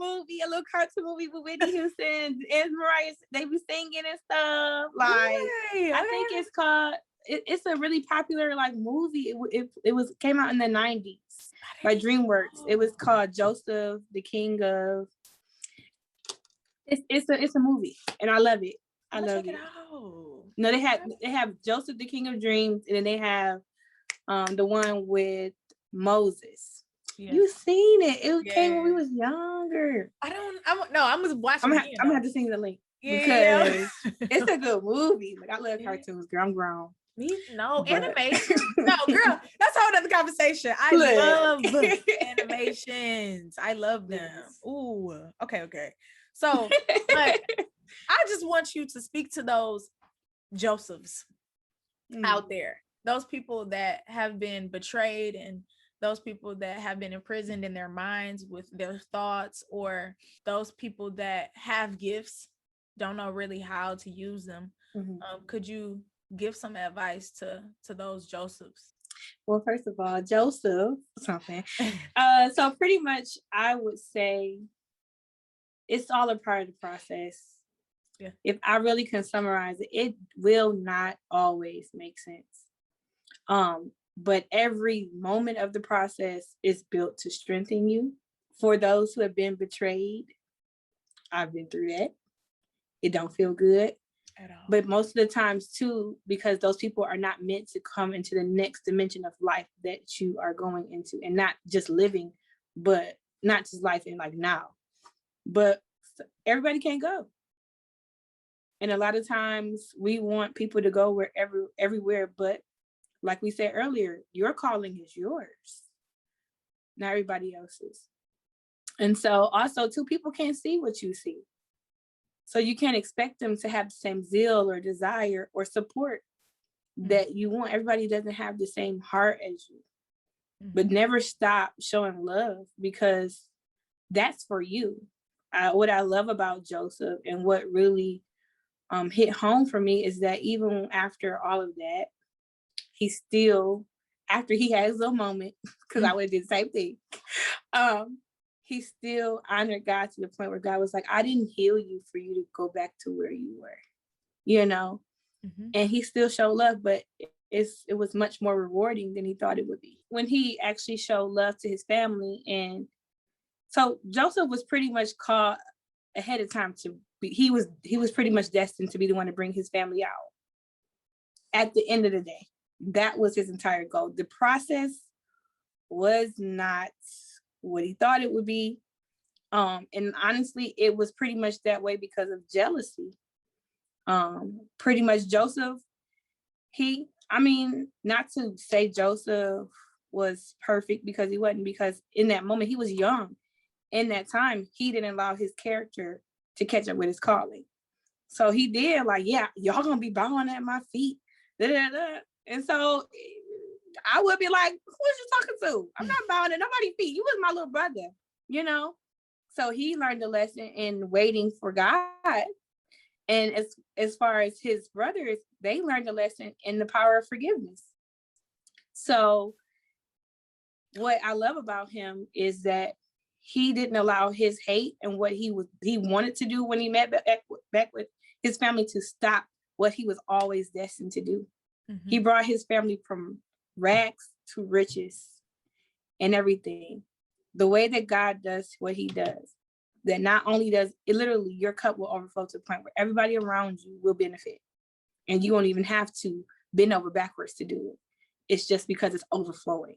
cartoon movie with Whitney Houston and Mariah. They be singing and stuff. Like I think it's called. It's a really popular like movie. It came out in the 90s by DreamWorks. It was called Joseph, the King of. It's a movie, and I love it. I love it. No, they have Joseph, the King of Dreams, and then they have the one with Moses. Yeah. You seen it? It came when we was younger. I'm just watching. I'm gonna have to send you the link because it's a good movie. Like I love cartoons, girl. I'm grown. Animation. No, girl, that's a whole other conversation. I love animations. I love them. Yes. Ooh, okay. So, but I just want you to speak to those Josephs out there those people that have been betrayed and those people that have been imprisoned in their minds with their thoughts, or those people that have gifts, don't know really how to use them. Could you give some advice to those Josephs? Well, first of all, Joseph, something. So pretty much I would say it's all a part of the process. Yeah. If I really can summarize it, it will not always make sense. But every moment of the process is built to strengthen you. For those who have been betrayed, I've been through that. It don't feel good at all. But most of the times too, because those people are not meant to come into the next dimension of life that you are going into, and not just living, but not just life in like now, but everybody can't go. And a lot of times we want people to go everywhere, but like we said earlier, your calling is yours, not everybody else's. And so also too, people can't see what you see. So you can't expect them to have the same zeal or desire or support that you want. Everybody doesn't have the same heart as you. But never stop showing love, because that's for you. What I love about Joseph and what really hit home for me is that even after all of that, he still, after he had his little moment, because I would have did the same thing, he still honored God to the point where God was like, I didn't heal you for you to go back to where you were, you know? And he still showed love, but it was much more rewarding than he thought it would be. When he actually showed love to his family. And so Joseph was pretty much called ahead of time to be, he was pretty much destined to be the one to bring his family out. At the end of the day, that was his entire goal. The process was not what he thought it would be. And honestly, it was pretty much that way because of jealousy. Pretty much Joseph, not to say Joseph was perfect, because he wasn't, because in that moment he was young. In that time, he didn't allow his character to catch up with his calling. So he did like, yeah, y'all gonna be bowing at my feet. And so I would be like, who is you talking to? I'm not bowing at nobody's feet. You was my little brother, you know? So he learned a lesson in waiting for God. And as far as his brothers, they learned a lesson in the power of forgiveness. So what I love about him is that he didn't allow his hate and what he wanted to do when he met back with his family to stop what he was always destined to do. He brought his family from rags to riches and everything. The way that God does what he does, that not only does it, literally your cup will overflow to the point where everybody around you will benefit. And you won't even have to bend over backwards to do it. It's just because it's overflowing.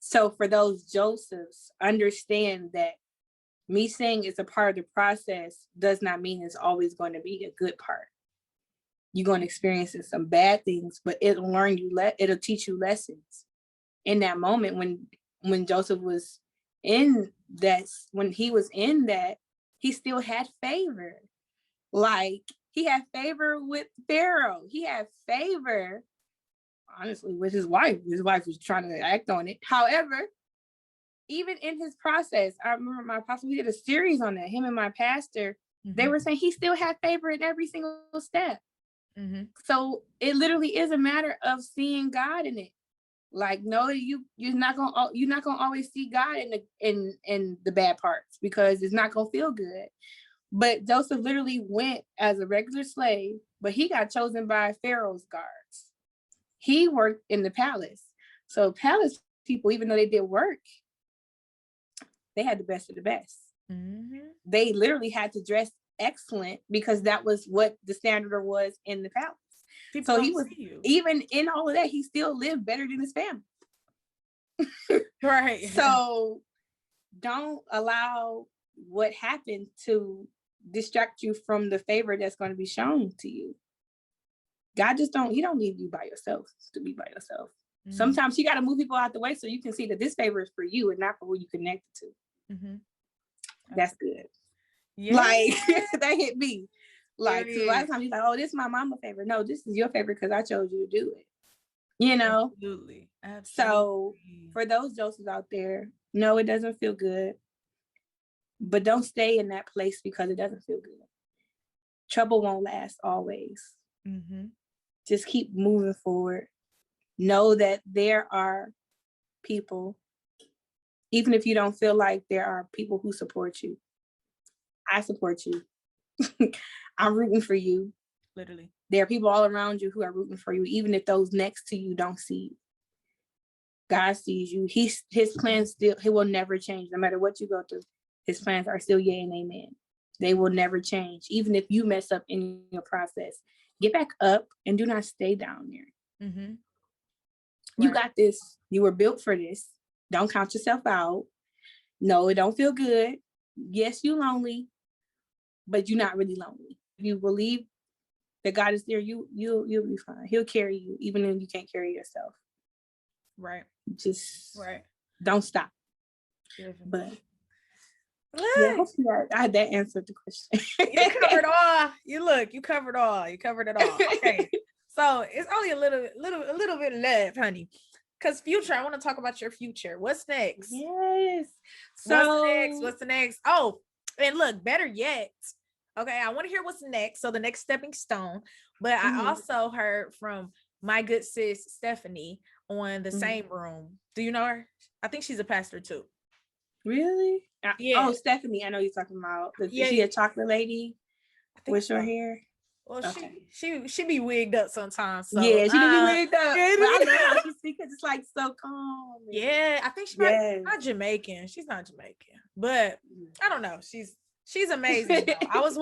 So for those Josephs, understand that me saying it's a part of the process does not mean it's always going to be a good part. You're going to experience some bad things, but it'll teach you lessons. In that moment when Joseph was in that, when he was in that, he still had favor. Like, he had favor with Pharaoh. He had favor, honestly, with his wife. His wife was trying to act on it. However, even in his process, I remember my pastor, we did a series on that, him and my pastor, they were saying he still had favor in every single step. So it literally is a matter of seeing God in it. Like, no, you're not gonna always see God in the bad parts, because it's not gonna feel good. But Joseph literally went as a regular slave, but he got chosen by Pharaoh's guards. He worked in the palace. So palace people, even though they did work, they had the best of the best. They literally had to dress excellent, because that was what the standard was in the palace. People, so he was, even in all of that, he still lived better than his family. Right. So don't allow what happened to distract you from the favor that's going to be shown to you. God he don't leave you by yourself to be by yourself. Sometimes you got to move people out the way so you can see that this favor is for you and not for who you connected to. That's good. Yeah. Like, that hit me. Like, a lot of times you're like, oh, this is my mama favor. No, this is your favor because I chose you to do it. you know? Absolutely. So Absolutely. for those Josephs out there, no, it doesn't feel good, but don't stay in that place because it doesn't feel good. Trouble won't last always. Mm-hmm. Just keep moving forward. Know that there are people, even if you don't feel like there are people who support you. I support you. I'm rooting for you. Literally. There are people all around you who are rooting for you, even if those next to you don't see you. God sees you. His plans still, he will never change. No matter what you go through, his plans are still yea and amen. They will never change. Even if you mess up in your process, get back up and do not stay down there. Mm-hmm. You Right. got this. You were built for this. Don't count yourself out. No, it don't feel good. Yes, you're lonely, but you're not really lonely. You believe that God is there, you'll be fine. He'll carry you, even if you can't carry yourself. Right. Just Right. don't stop. Definitely. But Look, yeah, hopefully that answered the question. you covered all. You covered all. You covered it all. Okay. So it's only a little bit left, honey. Because future, I want to talk about your future. What's next? Yes. So what's the next? Oh, and look, better yet. Okay, I want to hear what's next. So the next stepping stone. But I also heard from my good sis Stephanie on the same room. Do you know her? I think she's a pastor too. Really? Yeah. Oh, Stephanie, I know you're talking about. Yeah. Is she a chocolate lady with so. short hair? Well, okay. she be wigged up sometimes. So yeah, she do be wigged up. Yeah, but I love how she speaks. It's like so calm. Yeah, I think she's not Jamaican. She's not Jamaican, but I don't know. She's amazing. I was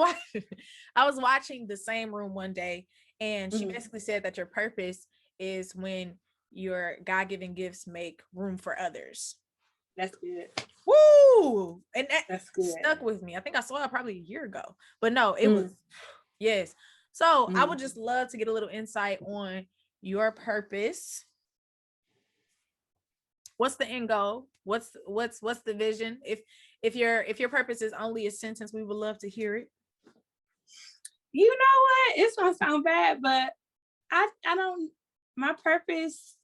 watching the same room one day, and she basically said that your purpose is when your God-given gifts make room for others. That's good. Woo! And that's good. Stuck with me. I think I saw it probably a year ago, but no, it was yes. So I would just love to get a little insight on your purpose. What's the end goal? What's the vision? If your purpose is only a sentence, we would love to hear it. You know what? It's gonna sound bad, but I don't. My purpose.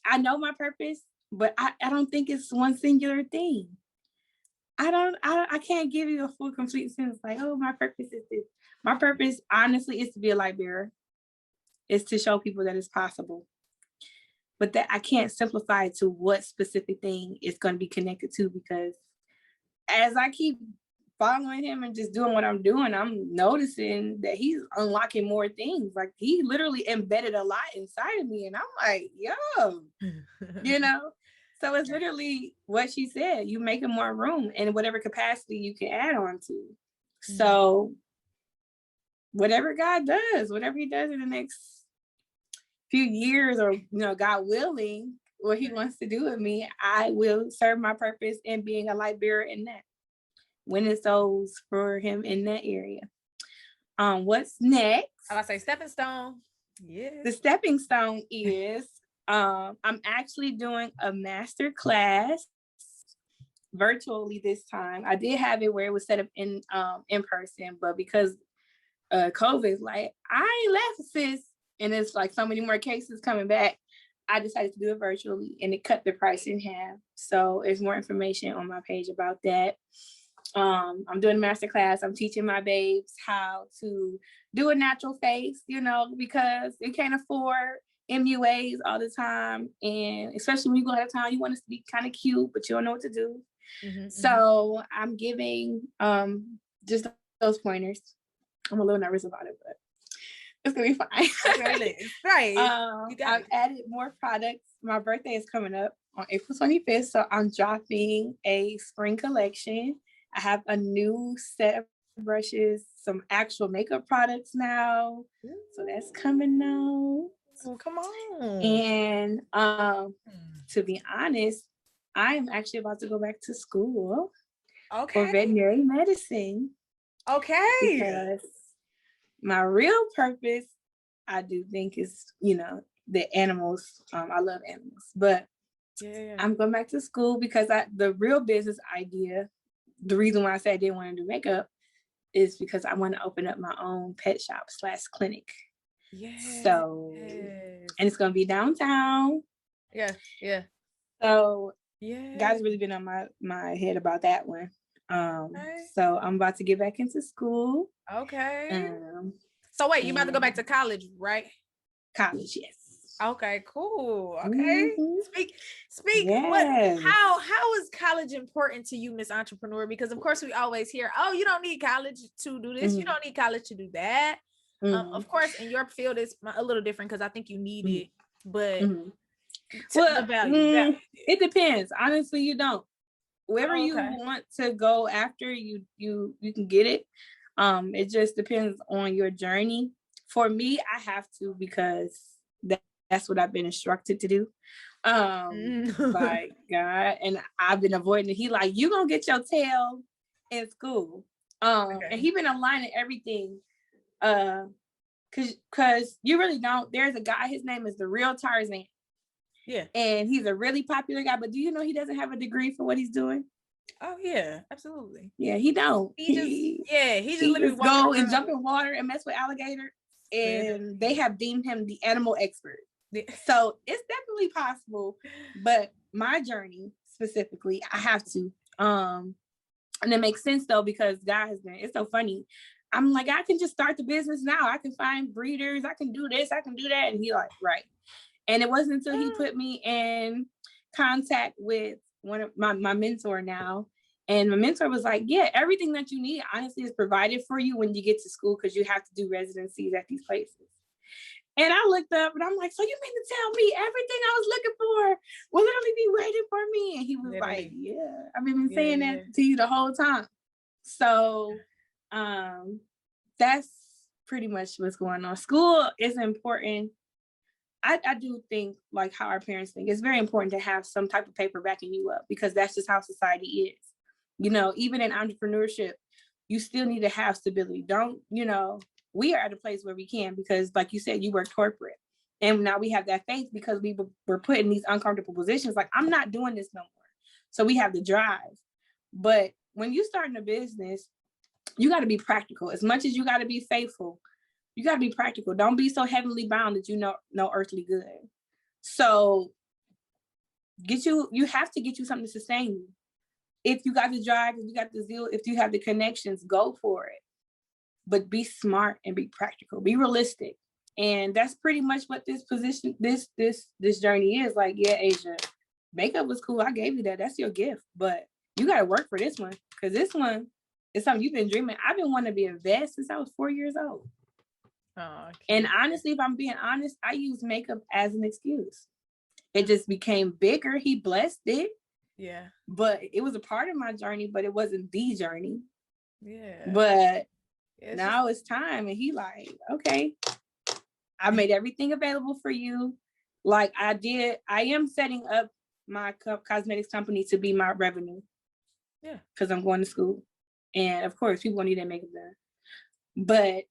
I know my purpose, but I don't think it's one singular thing. I can't give you a full complete sense like, oh, my purpose is this. My purpose, honestly, is to be a light bearer. It's to show people that it's possible. But that I can't simplify it to what specific thing it's going to be connected to, because as I keep following him and just doing what I'm doing, I'm noticing that he's unlocking more things. Like he literally embedded a lot inside of me. And I'm like, yo, you know? So it's literally what she said. You making more room in whatever capacity you can add on to. So whatever God does, whatever he does in the next few years, or God willing, what he wants to do with me, I will serve my purpose in being a light bearer in that, winning souls for him in that area. What's next? I say stepping stone. Yeah. The stepping stone is I'm actually doing a master class virtually this time. I did have it where it was set up in person, but because COVID, like I ain't left, sis, and it's like so many more cases coming back, I decided to do it virtually, and it cut the price in half. So there's more information on my page about that. I'm doing a master class. I'm teaching my babes how to do a natural face, because they can't afford MUAs all the time. And especially when you go out of town, you want us to be kind of cute, but you don't know what to do. So I'm giving just those pointers. I'm a little nervous about it, but it's gonna be fine. Right. I've added more products. My birthday is coming up on April 25th, so I'm dropping a spring collection. I have a new set of brushes, some actual makeup products now. So that's coming out. Oh, come on. And to be honest, I am actually about to go back to school for veterinary medicine. Okay. Because my real purpose, I do think, is, the animals. I love animals, but I'm going back to school because the real business idea, the reason why I said I didn't want to do makeup is because I want to open up my own pet shop / clinic. Yes. So, and it's going to be downtown. Yeah. Yeah. So yeah. God's really been on my head about that one. Okay. So I'm about to get back into school. Okay. So wait, you about to go back to college, right? College, yes. Okay, cool. Okay. Speak. Yes. How is college important to you, Miss Entrepreneur? Because of course we always hear, oh, you don't need college to do this. You don't need college to do that. Of course, in your field is a little different because I think you need it, but well, the value. It depends. Honestly, you don't. Wherever you want to go after, you can get it. It just depends on your journey. For me, I have to, because that's what I've been instructed to do. By God, and I've been avoiding it. He like, you gonna get your tail in school. And he been aligning everything. Cause you really don't. There's a guy, his name is the Real Tarzan. Yeah. And he's a really popular guy, but do you know he doesn't have a degree for what he's doing? Oh yeah, absolutely. Yeah, he don't. He just literally go and jump in water and mess with alligator, and they have deemed him the animal expert. So it's definitely possible, but my journey specifically, I have to. And it makes sense though, because God has been. It's so funny. I'm like, I can just start the business now. I can find breeders. I can do this. I can do that. And he like, right. And it wasn't until he put me in contact with one of my mentor now. And my mentor was like, yeah, everything that you need, honestly, is provided for you when you get to school, because you have to do residencies at these places. And I looked up and I'm like, so you mean to tell me everything I was looking for will literally be waiting for me? And he was like, yeah, I've been saying that to you the whole time. So that's pretty much what's going on. School is important. I do think, like how our parents think, it's very important to have some type of paper backing you up, because that's just how society is. You know, even in entrepreneurship, you still need to have stability. We are at a place where we can, because like you said, you work corporate. And now we have that faith because we were put in these uncomfortable positions. Like, I'm not doing this no more. So we have the drive. But when you start in a business, you got to be practical. As much as you got to be faithful, you got to be practical. Don't be so heavenly bound that you know no earthly good. So you have to get you something to sustain you. If you got the drive, if you got the zeal, if you have the connections, go for it. But be smart and be practical. Be realistic. And that's pretty much what this journey is. Like, yeah, Asia, makeup was cool. I gave you that. That's your gift. But you got to work for this one, because this one is something you've been dreaming. I've been wanting to be a vet since I was 4 years old. And honestly, if I'm being honest, I use makeup as an excuse. It just became bigger. He blessed it. Yeah. But it was a part of my journey, but it wasn't the journey. Yeah. But now it's time. And he like, okay, I made everything available for you. Like I did. I am setting up my cosmetics company to be my revenue. Yeah. Because I'm going to school. And of course, people need their makeup done. But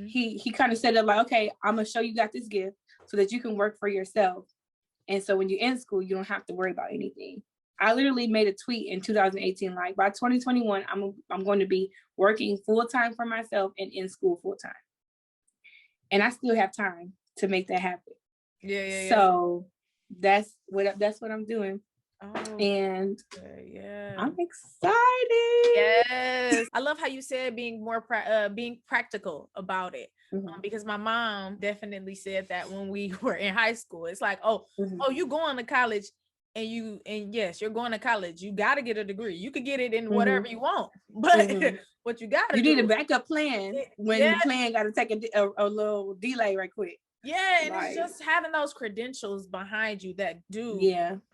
he kind of said it like, okay, I'm gonna show you got this gift so that you can work for yourself. And so when you're in school, you don't have to worry about anything. I literally made a tweet in 2018, like by 2021, I'm going to be working full-time for myself and in school full-time. And I still have time to make that happen. Yeah. So that's what I'm doing. Oh, and yeah, I'm excited. Yes, I love how you said being being practical about it, because my mom definitely said that when we were in high school. It's like, oh, you going to college, and yes, you're going to college. You got to get a degree. You could get it in whatever you want, but what you got to do, need a backup plan when the plan got to take a little delay right quick. Yeah, and it's just having those credentials behind you that do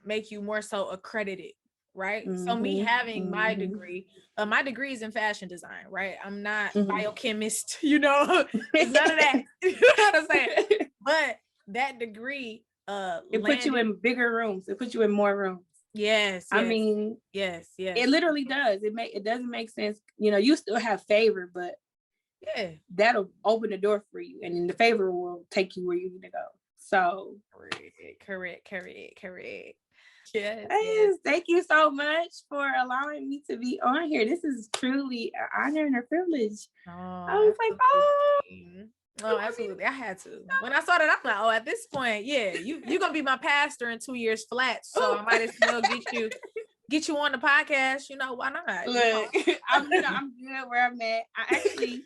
make you more so accredited, right? So me having my degree is in fashion design, right? I'm not biochemist, it's none of that. You know what I'm saying? But that degree it puts you in bigger rooms. It puts you in more rooms. Yes. I mean, yes. It literally does. It doesn't make sense. You still have favor, but that'll open the door for you, and then the favor will take you where you need to go. So correct. Yes. Thank you so much for allowing me to be on here. This is truly an honor and a privilege. I was like, Oh, absolutely. I had to. When I saw that, I'm like, oh, at this point, yeah, you're gonna be my pastor in 2 years flat. So I might as well get you on the podcast. You know, why not? Look, I'm good where I'm at. I actually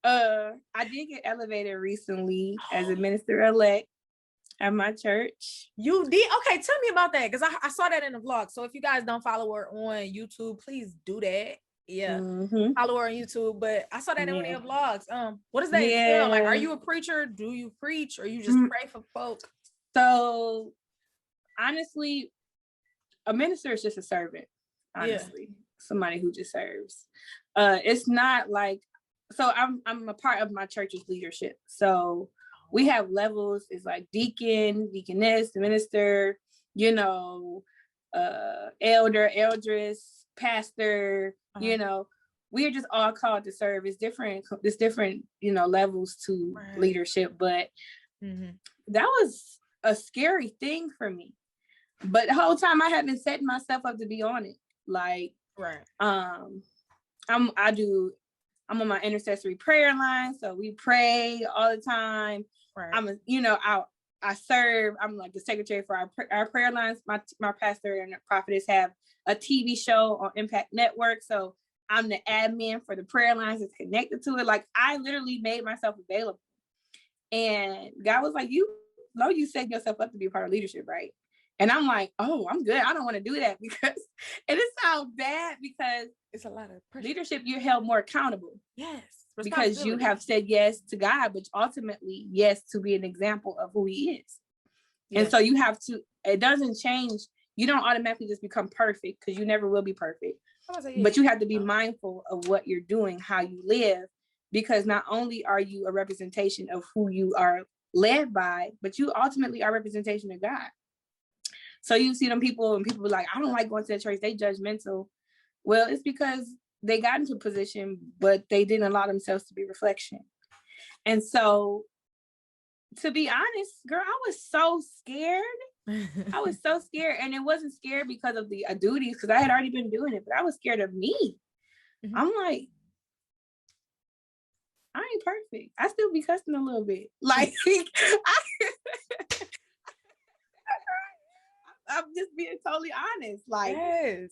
I did get elevated recently as a minister-elect at my church. You did? Okay, tell me about that, because I saw that in the vlog. So if you guys don't follow her on YouTube, please do that. Yeah, follow her on YouTube. But I saw that in one of your vlogs. What does that entail? Like, are you a preacher? Do you preach, or you just pray for folk? So honestly, a minister is just a servant. Honestly, somebody who just serves. It's not like, so I'm a part of my church's leadership. So we have levels. It's like deacon, deaconess, minister, you know, elder, eldris, pastor, you know, we are just all called to serve. It's different, you know, levels to leadership, but that was a scary thing for me. But the whole time I had been setting myself up to be on it. Like, I'm on my intercessory prayer line, so we pray all the time. I serve. I'm like the secretary for our prayer lines. My pastor and prophetess have a TV show on Impact Network, so I'm the admin for the prayer lines that's connected to it. Like, I literally made myself available, and God was like, "You set yourself up to be a part of leadership, right?" And I'm like, "Oh, I'm good. I don't want to do that," because it sounds bad, because it's a lot of pressure. Leadership. You're held more accountable. Yes. Because you have said yes to God, but ultimately yes to be an example of who he is. Yes. And so you have to, it doesn't change. You don't automatically just become perfect, because you never will be perfect. But you have to be mindful of what you're doing, how you live, because not only are you a representation of who you are led by, but you ultimately are a representation of God. So you see them people, and people are like, I don't like going to the church, they judgmental. Well, it's because they got into a position, but they didn't allow themselves to be reflection. And so, to be honest, girl, I was so scared. I was so scared. And it wasn't scared because of the duties, because I had already been doing it, but I was scared of me. I'm like, I ain't perfect. I still be cussing a little bit. Like, I'm just being totally honest. Like, yes.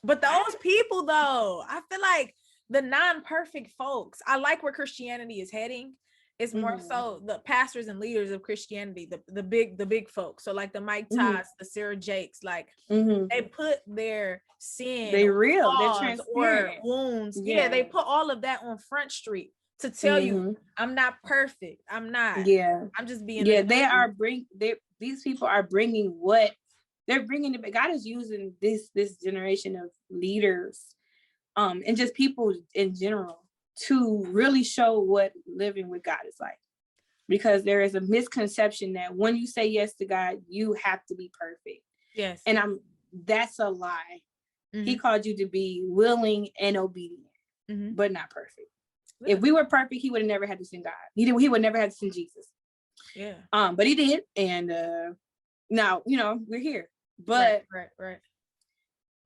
But those people, though, I feel like the non-perfect folks, I like where Christianity is heading. It's more so the pastors and leaders of Christianity, the big folks. So like the Mike Todds, the Sarah Jakes, like they put their sin, they real, flaws, or wounds. Yeah, they put all of that on Front Street to tell you, I'm not perfect. I'm not. Yeah, I'm just being. Yeah, these people are bringing what they're bringing. God is using this generation of leaders, and just people in general, to really show what living with God is like. Because there is a misconception that when you say yes to God, you have to be perfect. Yes. And that's a lie. He called you to be willing and obedient, but not perfect. Yeah. If we were perfect, he would have never had to send God. He would never have to send Jesus. Yeah. But he did. And now, we're here. But right.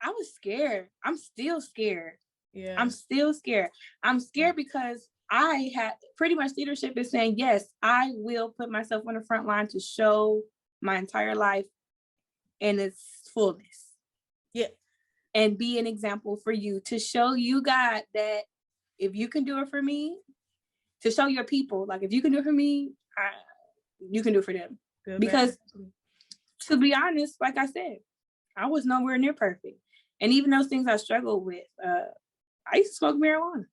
I was scared. I'm still scared. Yeah. I'm still scared. I'm scared because I had pretty much leadership is saying, yes, I will put myself on the front line to show my entire life in its fullness. Yeah. And be an example for you, to show you, God, that if you can do it for me, to show your people, like, if you can do it for me, you can do it for them. Good, because to be honest, like I said, I was nowhere near perfect. And even those things I struggled with, I used to smoke marijuana.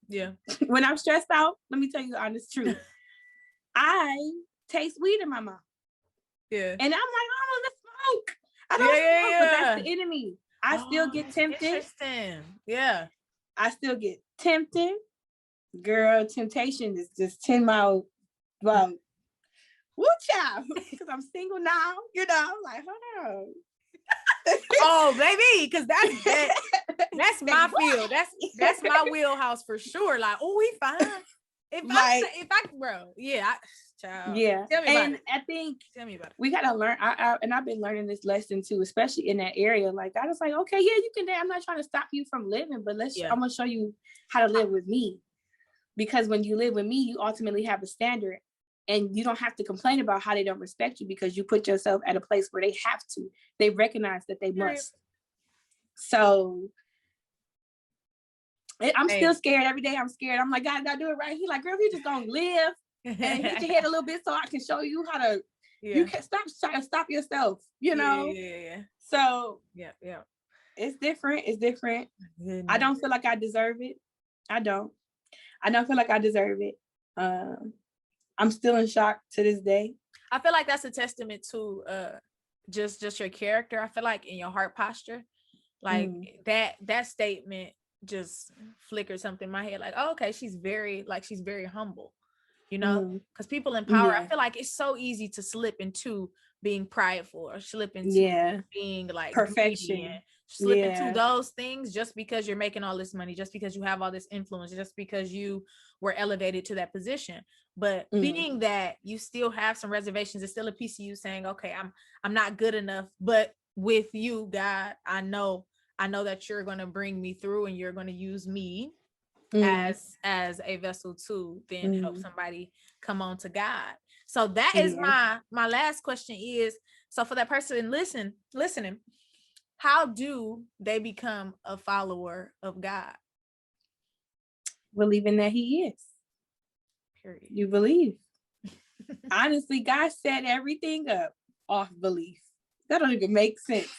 Yeah. When I'm stressed out, let me tell you the honest truth. I taste weed in my mouth. Yeah. And I'm like, I don't want to smoke. I don't smoke, but that's the enemy. I still get tempted. Interesting. Yeah. I still get tempted. Girl, temptation is just 10 miles. Well, woo child. Because I'm single now. I'm like, hold on. Oh, baby, because that's my field. That's my wheelhouse for sure. Like, oh, we fine. Child. Yeah. Tell me about it. I think we gotta learn. And I've been learning this lesson too, especially in that area. Like, I was like, okay, yeah, you can. I'm not trying to stop you from living, but I'm gonna show you how to live with me. Because when you live with me, you ultimately have a standard, and you don't have to complain about how they don't respect you, because you put yourself at a place where they have to. They recognize that they must. So I'm still scared every day. I'm scared. I'm like, God, I do it right. He's like, girl, you just gonna live and hit your head a little bit so I can show you how to. You can stop yourself. You know. Yeah. So yeah. It's different. It's different. I don't feel like I deserve it. I don't feel like I deserve it. I'm still in shock to this day. I feel like that's a testament to just your character. I feel like in your heart posture, like that statement just flickered something in my head. Like, oh, okay, she's very humble, you know, because people in power, I feel like it's so easy to slip into being prideful or slip into being like perfection, slip into those things just because you're making all this money, just because you have all this influence, just because you were elevated to that position. But being that you still have some reservations, it's still a piece of you saying, okay, I'm not good enough, but with you, God, I know that you're going to bring me through, and you're going to use me as a vessel to then help somebody come on to God. So that is my last question is, so for that person listening, how do they become a follower of God? Believing that he is. Period. You believe. Honestly, God set everything up off belief. That don't even make sense.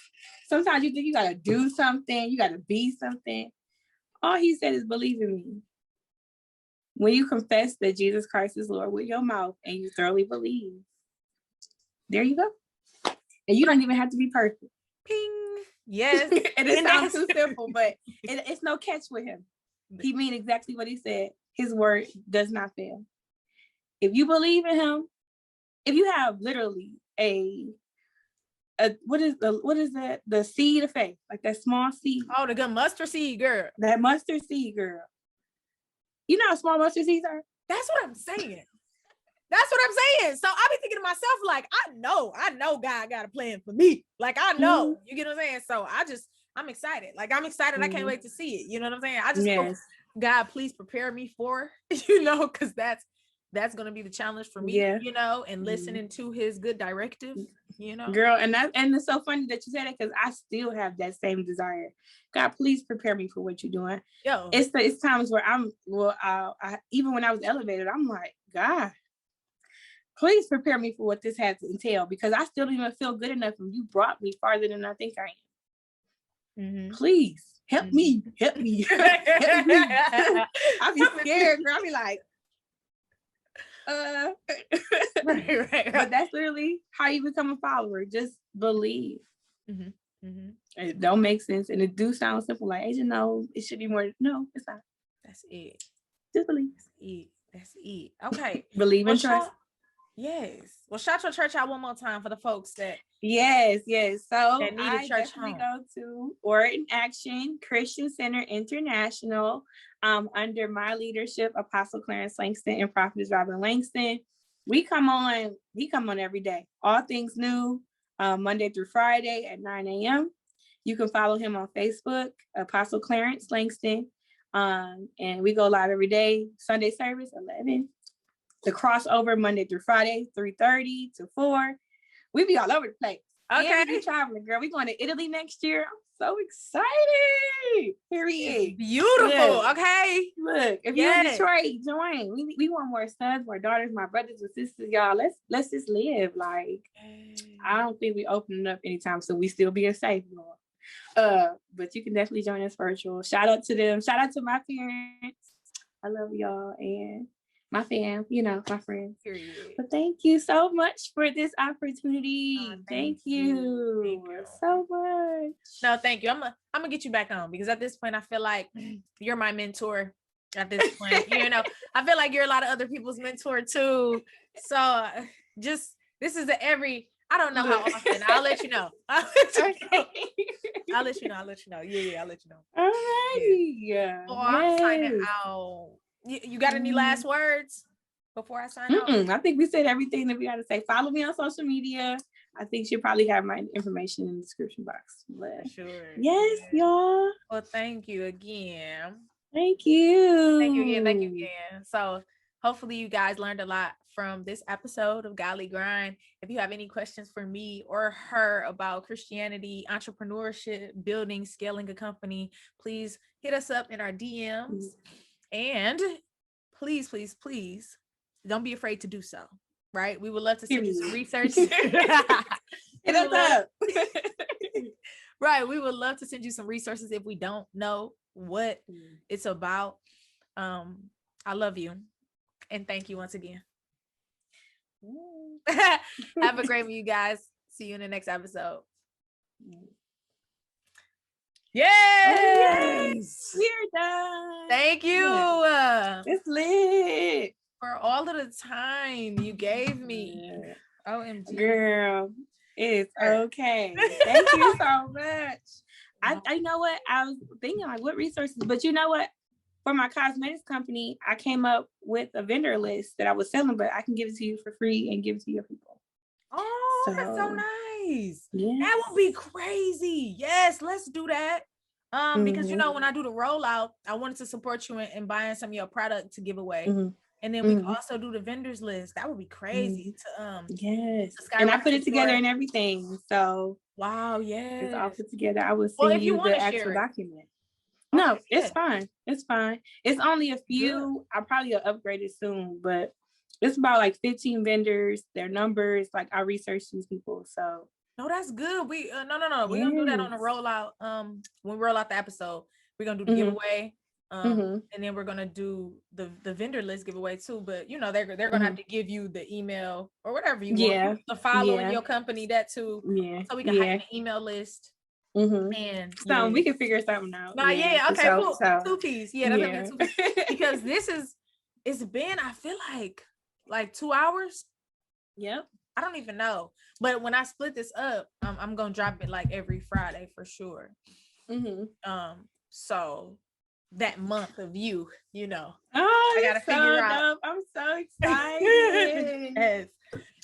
Sometimes you think you got to do something, you got to be something. All he said is believe in me. When you confess that Jesus Christ is Lord with your mouth and you thoroughly believe, there you go. And you don't even have to be perfect. Ping. Yes. And it sounds too simple, but it's no catch with him. He means exactly what he said. His word does not fail. If you believe in him, if you have literally what is that? The seed of faith, like that small seed. Oh, the good mustard seed, girl. That mustard seed, girl. You know how small mustard seeds are? That's what I'm saying. So I be thinking to myself, like, I know God got a plan for me. Like, I know, you get what I'm saying? So I'm excited. Like, I'm excited. I can't wait to see it. You know what I'm saying? I just hope, God, please prepare me for, because that's going to be the challenge for me, and listening to his good directive, Girl, and it's so funny that you said that, because I still have that same desire. God, please prepare me for what you're doing. It's times where I even when I was elevated, I'm like, God, please prepare me for what this has to entail, because I still don't even feel good enough, and you brought me farther than I think I am. Please help me. Help me. I be scared, girl. I be like, right. But that's literally how you become a follower. Just believe. It don't make sense, and it do sound simple. Like, Asia, no, it should be more. No, it's not. That's it. Just believe. That's it. Okay. Believe and trust. Yes. Well, shout your church out one more time for the folks that. Yes. So that need a church home. Go to Orton Action Christian Center International, under my leadership, Apostle Clarence Langston and Prophetess Robin Langston. He come on every day. All things new, Monday through Friday at 9 a.m. You can follow him on Facebook, Apostle Clarence Langston. And we go live every day. Sunday service, 11. The crossover Monday through Friday, 3:30 to 4. We be all over the place. Okay. And we be traveling, girl. We going to Italy next year. I'm so excited. Period. Beautiful. Look, okay. Look, if you're in Detroit, join. We want more sons, more daughters, my brothers and sisters, y'all. Let's just live. Like, I don't think we opening up anytime, so we still being safe, y'all. But you can definitely join us virtual. Shout out to them. Shout out to my parents. I love y'all, and my fam, my friends. Period. But thank you so much for this opportunity. Thank you so much. No, thank you. I'm gonna get you back on, because at this point I feel like you're my mentor. At this point, I feel like you're a lot of other people's mentor too. So this is I don't know how often. I'll let you know. I'll let you know. Yeah, I'll let you know. All right. Yeah. Oh, I'm signing out. You got any last words before I sign out? I think we said everything that we got to say. Follow me on social media. I think she'll probably have my information in the description box. But sure. Yes, y'all. Well, thank you again. Thank you. Thank you again. Thank you again. So hopefully you guys learned a lot from this episode of Godly Grind. If you have any questions for me or her about Christianity, entrepreneurship, building, scaling a company, please hit us up in our DMs. And please, please, please don't be afraid to do so. Right? We would love to send you some research. Hit us up. Right. We would love to send you some resources if we don't know what it's about. I love you. And thank you once again. Have a great one, you guys. See you in the next episode. Yes. We're done. Thank you. It's lit. For all of the time you gave me. OMG. Girl, it's okay. Thank you so much. I know what I was thinking, like what resources, but you know what? For my cosmetics company, I came up with a vendor list that I was selling, but I can give it to you for free and give it to your people. Oh, that's so nice. Yes. That would be crazy. Yes, let's do that. Because you know, when I do the rollout, I wanted to support you in buying some of your product to give away. And then we can also do the vendors list. That would be crazy to yes. And I put it together and everything. So wow, yes. It's all put together. I will send you the actual document. No, it's fine. It's fine. It's only a few. I'll probably upgrade it soon, but it's about like 15 vendors, their numbers. Like I research these people. So no, that's good. We no. We're gonna do that on the rollout. When we roll out the episode, we're gonna do the giveaway. And then we're gonna do the vendor list giveaway too. But you know, they're gonna have to give you the email or whatever you want. The follow in your company, that too. So we can hide the email list. And so we can figure something out. Okay, cool. So. 2-piece. That's gonna be 2-piece. Because it's been, I feel like 2 hours. Yep. I don't even know. But when I split this up, I'm gonna drop it like every Friday for sure. So that month of you know. Oh, I gotta figure out. I'm so excited. Yes.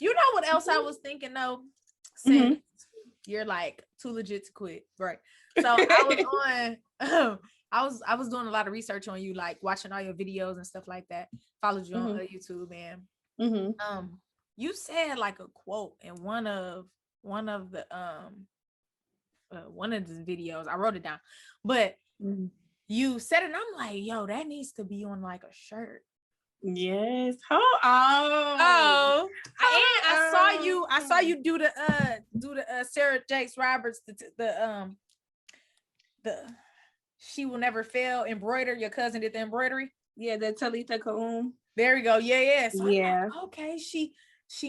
You know what else I was thinking though? Since you're like too legit to quit, right? So I was on I was doing a lot of research on you, like watching all your videos and stuff like that. Followed you on YouTube, and you said like a quote in one of the videos. I wrote it down, but you said it, and I'm like, yo, that needs to be on like a shirt. Yes. I saw you do the Sarah Jakes Roberts, the She Will Never Fail embroider. Your cousin did the embroidery. Yeah, the Talitha Kaum. There we go. Yeah. So yeah. Like, okay, she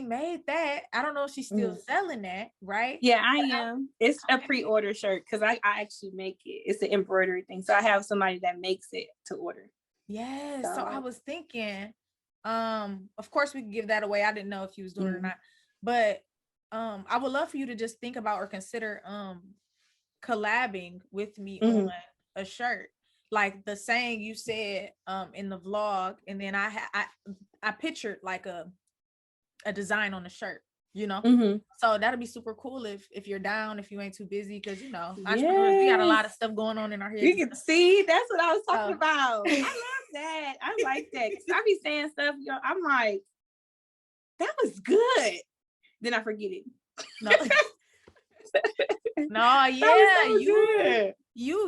made that. I don't know if she's still selling that, right? Yeah, I am. It's a pre-order shirt because I actually make it. It's an embroidery thing. So I have somebody that makes it to order. Yes. So I was thinking, of course we could give that away. I didn't know if you was doing it or not, but I would love for you to just think about or consider collabing with me on a shirt, like the saying you said in the vlog, and then I pictured like a design on the shirt, you know. So that'll be super cool if you're down, if you ain't too busy, because you know, entrepreneurs, we got a lot of stuff going on in our heads. You can see, that's what I was talking about. I love that. I like that. I be saying stuff, I'm like, that was good, then I forget it. You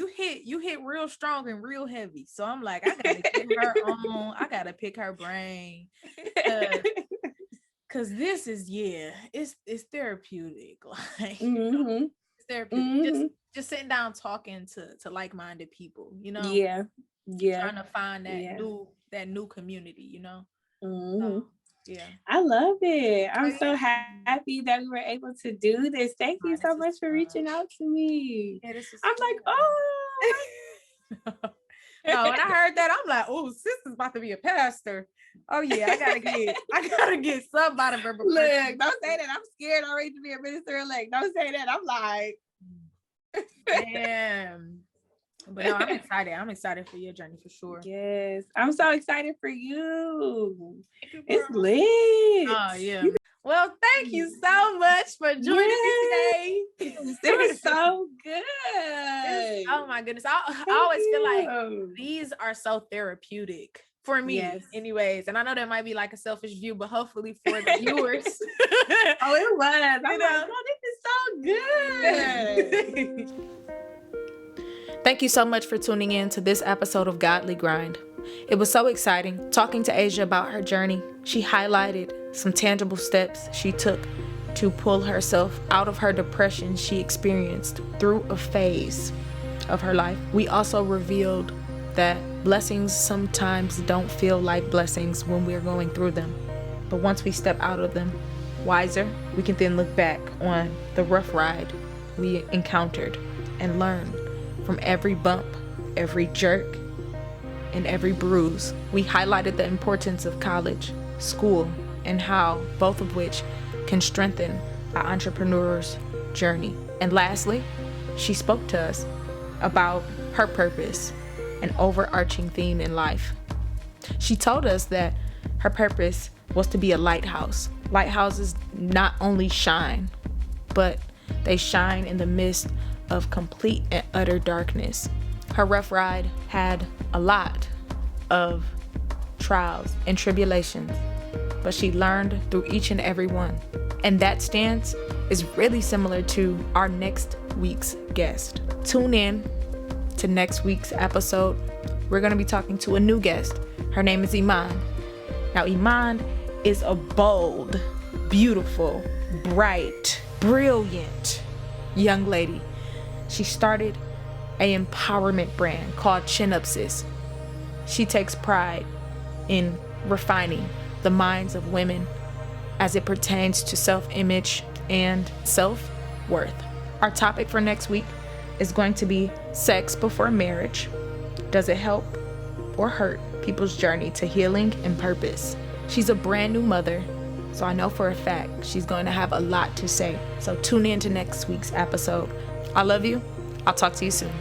hit real strong and real heavy. So I'm like, I gotta get her on. I gotta pick her brain. Cause this is it's therapeutic. Like you know, it's therapeutic. Just sitting down talking to like-minded people, you know. Yeah. Trying to find that new community, you know. So, yeah. I love it. I'm so happy that we were able to do this. Thank you so much for reaching out to me. Yeah, I'm like, oh. No, when I heard that, I'm like, oh, sis is about to be a pastor. Oh yeah, I gotta get somebody. Look, don't say that. I'm scared already to be a minister elect. Don't say that. I'm like, damn. But no, I'm excited. I'm excited for your journey for sure. Yes, I'm so excited for you. It's lit. Oh yeah. Well, thank you so much for joining me today. It was so good. Oh my my goodness. I always feel like these are so therapeutic for me, anyways. And I know that might be like a selfish view, but hopefully for the viewers. Oh, it was. I'm like, oh, this is so good. Thank you so much for tuning in to this episode of Godly Grind. It was so exciting talking to Asia about her journey. She highlighted some tangible steps she took to pull herself out of her depression she experienced through a phase of her life. We also revealed that blessings sometimes don't feel like blessings when we're going through them. But once we step out of them wiser, we can then look back on the rough ride we encountered and learn from every bump, every jerk, and every bruise. We highlighted the importance of college, school, and how both of which can strengthen our entrepreneur's journey. And lastly, she spoke to us about her purpose, an overarching theme in life. She told us that her purpose was to be a lighthouse. Lighthouses not only shine, but they shine in the midst of complete and utter darkness. Her rough ride had a lot of trials and tribulations, but she learned through each and every one. And that stance is really similar to our next week's guest. Tune in to next week's episode. We're going to be talking to a new guest. Her name is Iman. Now, Iman is a bold, beautiful, bright, brilliant young lady. She started an empowerment brand called Chin Up Sis. She takes pride in refining the minds of women as it pertains to self-image and self-worth. Our topic for next week is going to be sex before marriage. Does it help or hurt people's journey to healing and purpose? She's a brand new mother, so I know for a fact she's going to have a lot to say. So tune in to next week's episode. I love you. I'll talk to you soon.